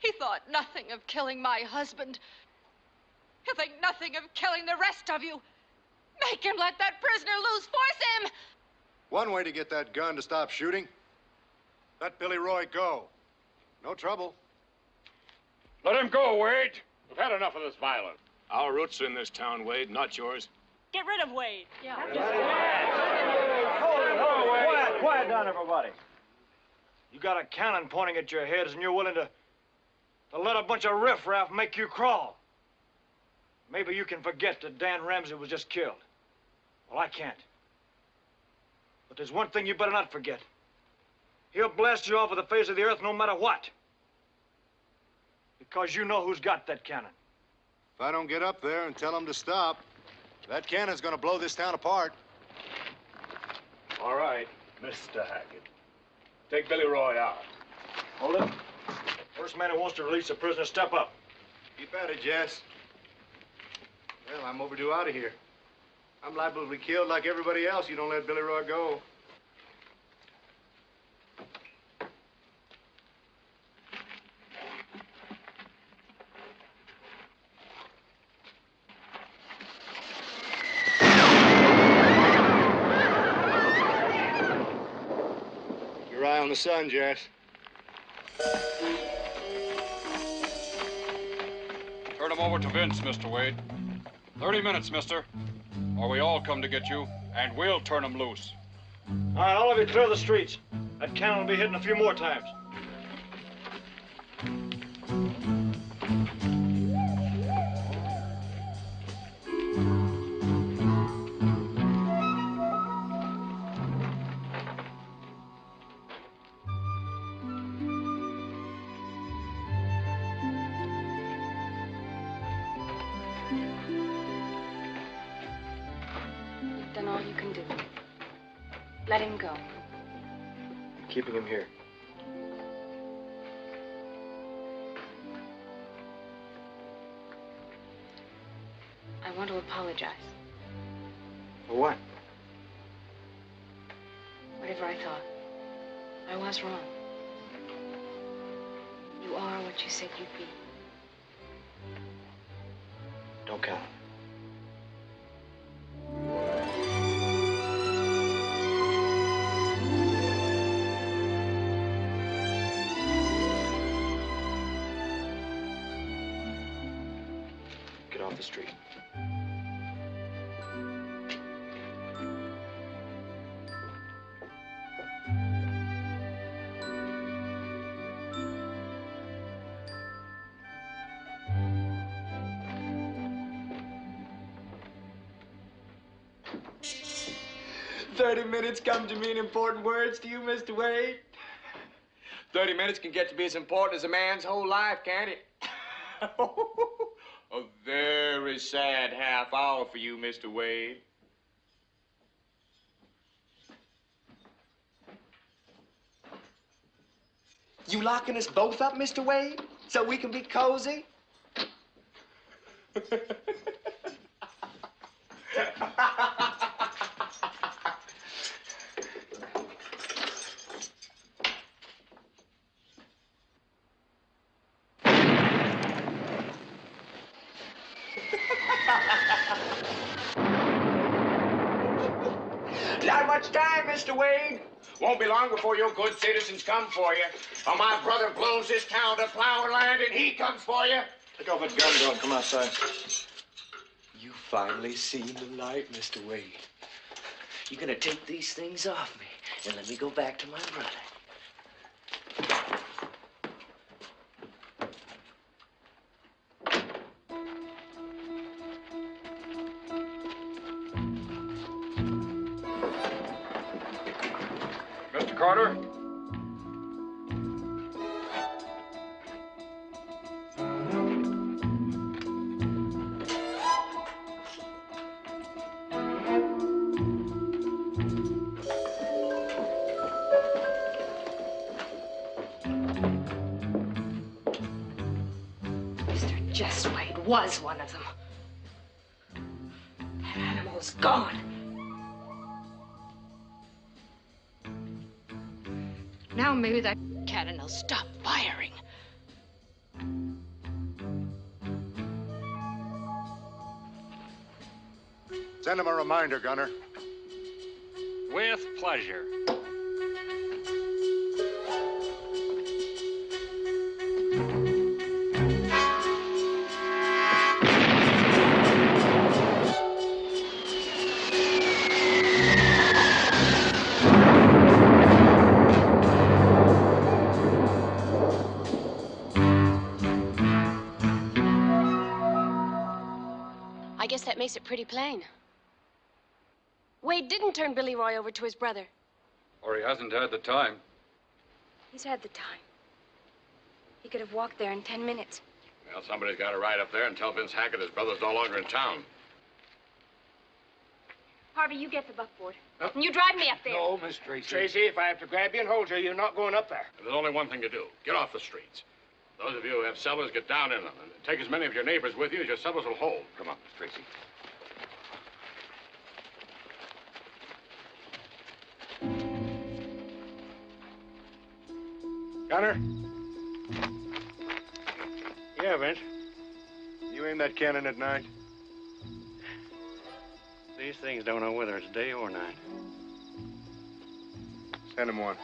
He thought nothing of killing my husband. He'll think nothing of killing the rest of you. Make him let that prisoner loose. Force him. One way to get that gun to stop shooting. Let Billy Roy go. No trouble. Let him go, Wade. We've had enough of this violence. Our roots are in this town, Wade, not yours. Get rid of Wade. Yeah. Quiet down, everybody. You got a cannon pointing at your heads, and you're willing to let a bunch of riffraff make you crawl. Maybe you can forget that Dan Ramsey was just killed. Well, I can't. But there's one thing you better not forget. He'll blast you off of the face of the earth no matter what. Because you know who's got that cannon. If I don't get up there and tell him to stop, that cannon's gonna blow this town apart. All right, Mr. Hackett. Take Billy Roy out. Hold it. First man who wants to release a prisoner, step up. Keep at it, Jess. Well, I'm overdue out of here. I'm liable to be killed like everybody else. You don't let Billy Roy go. Your eye on the sun, Jess. Turn him over to Vince, Mr. Wade. 30 minutes, mister. Or we all come to get you, and we'll turn him loose. All right, all of you clear the streets. That cannon will be hitting a few more times. All you can do. Let him go. I'm keeping him here. I want to apologize. For what? Whatever I thought. was wrong. You are what you said you'd be. Don't count. Get off the street. Minutes come to mean important words to you, Mr. Wade? 30 minutes can get to be as important as a man's whole life, can't it? A very sad half hour for you, Mr. Wade. You locking us both up, Mr. Wade, so we can be cozy? Not much time, Mr. Wade. Won't be long before your good citizens come for you. Or my brother blows this town to plowing land and he comes for you. Take off that gun, girl, and come outside. You finally seen the light, Mr. Wade. You're gonna take these things off me and let me go back to my brother. Mr. Carter? Mr. Jess Wade was one of them. That animal's gone. Now maybe that cannon will stop firing. Send him a reminder, Gunner. With pleasure. I guess that makes it pretty plain. Wade didn't turn Billy Roy over to his brother. Or he hasn't had the time. He's had the time. He could have walked there in 10 minutes. Well, somebody's got to ride up there and tell Vince Hackett his brother's no longer in town. Harvey, you get the buckboard. And you drive me up there. No, Miss Tracy. Tracy, if I have to grab you and hold you, you're not going up there. There's only one thing to do. Get off the streets. Those of you who have cellars, get down in them. And take as many of your neighbors with you as your cellars will hold. Come on, Miss Tracy. Gunner, Yeah, Vince. you aim that cannon at night? These things don't know whether it's day or night. Send him one.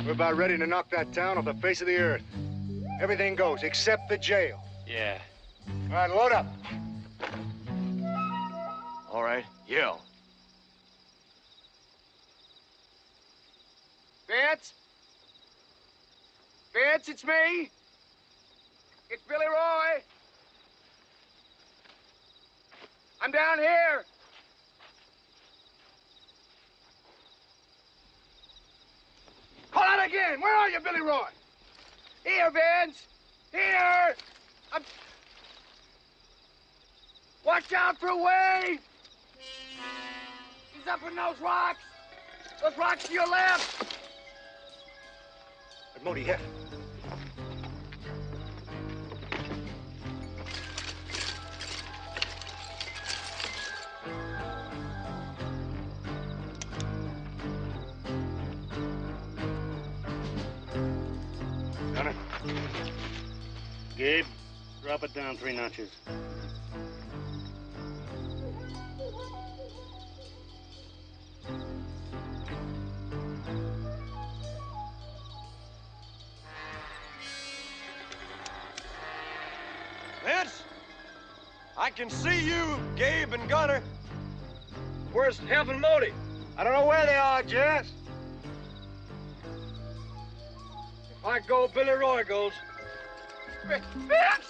We're about ready to knock that town off the face of the earth. Everything goes, except the jail. Yeah. All right, load up. All right, yell. Vince? Vince, it's me. It's Billy Roy. I'm down here. Call out again. Where are you, Billy Roy? Here, Vince. Here. Watch out for Wade. up in those rocks! Those rocks to your left! But Modi, hef. Gunner. Gabe, drop it down 3 notches. Vince, I can see you, Gabe and Gunner. Where's Hef and Modi? I don't know where they are, Jess. If I go, Billy Roy goes. Vince!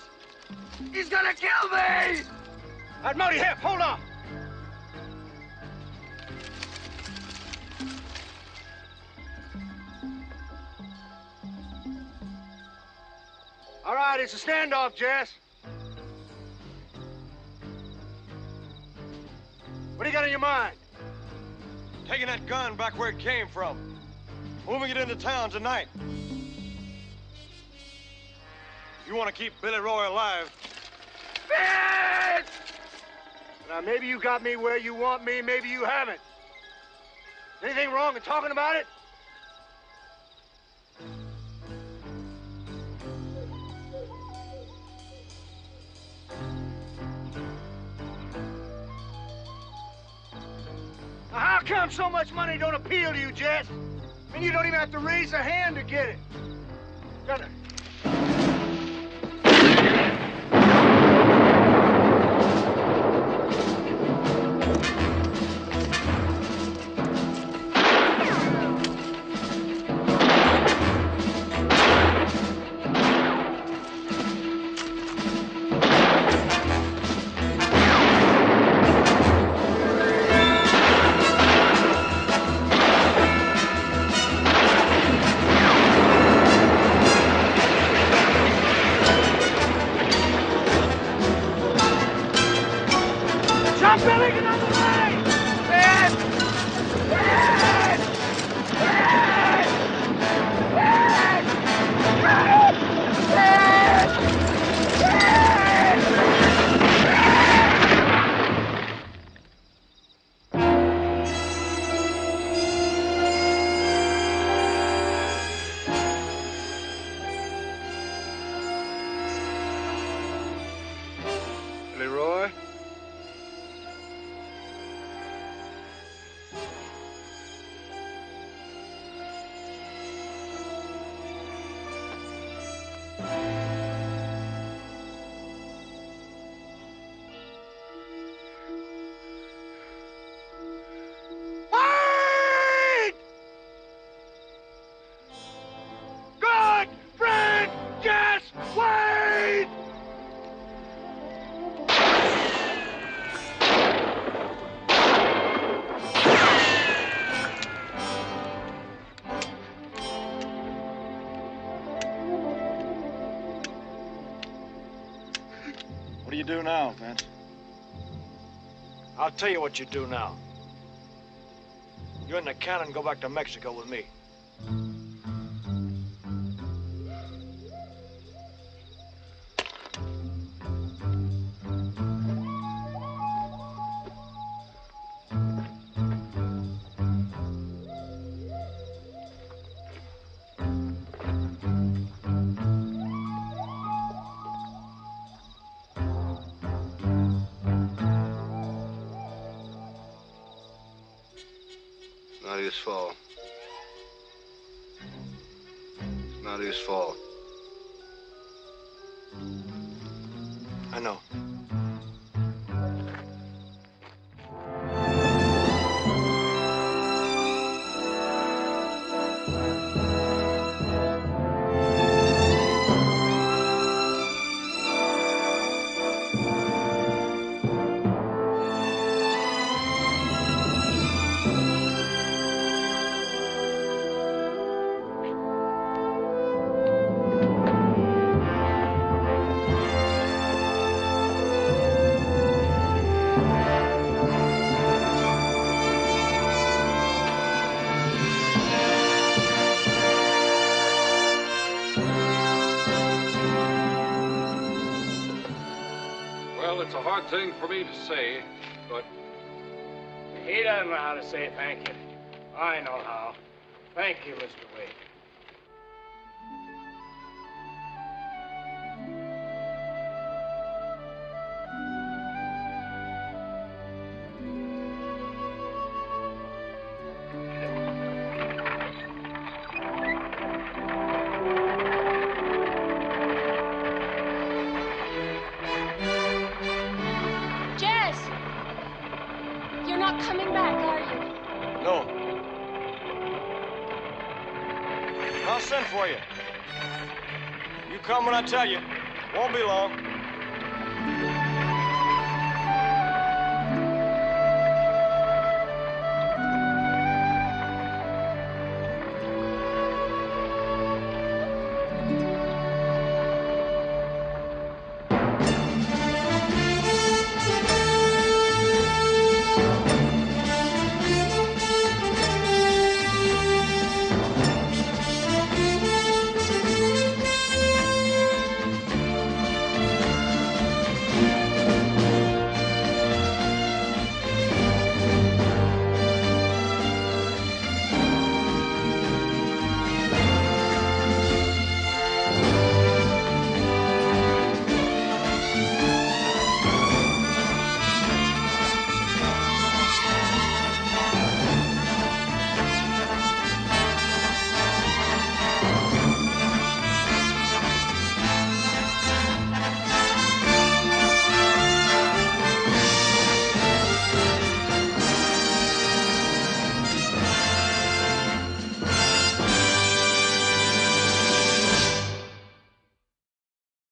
He's gonna kill me! Modi, Hef, hold on. All right, it's a standoff, Jess. What do you got in your mind? Taking that gun back where it came from. Moving it into town tonight. You want to keep Billy Roy alive. Vince! Now, maybe you got me where you want me, maybe you haven't. Anything wrong in talking about it? Now, how come so much money don't appeal to you, Jess? I mean, you don't even have to raise a hand to get it. Gunner. Leroy? Wait! Good friend, Jess Wade! What do you do now, Vince? I'll tell you what you do now. You and the cannon go back to Mexico with me. Not his fault. It's not his fault. I know. hard thing for me to say, but... He doesn't know how to say thank you. I know how. Thank you, Mr. Wade. Coming back, are you? No. I'll send for you. You come when I tell you. Won't be long.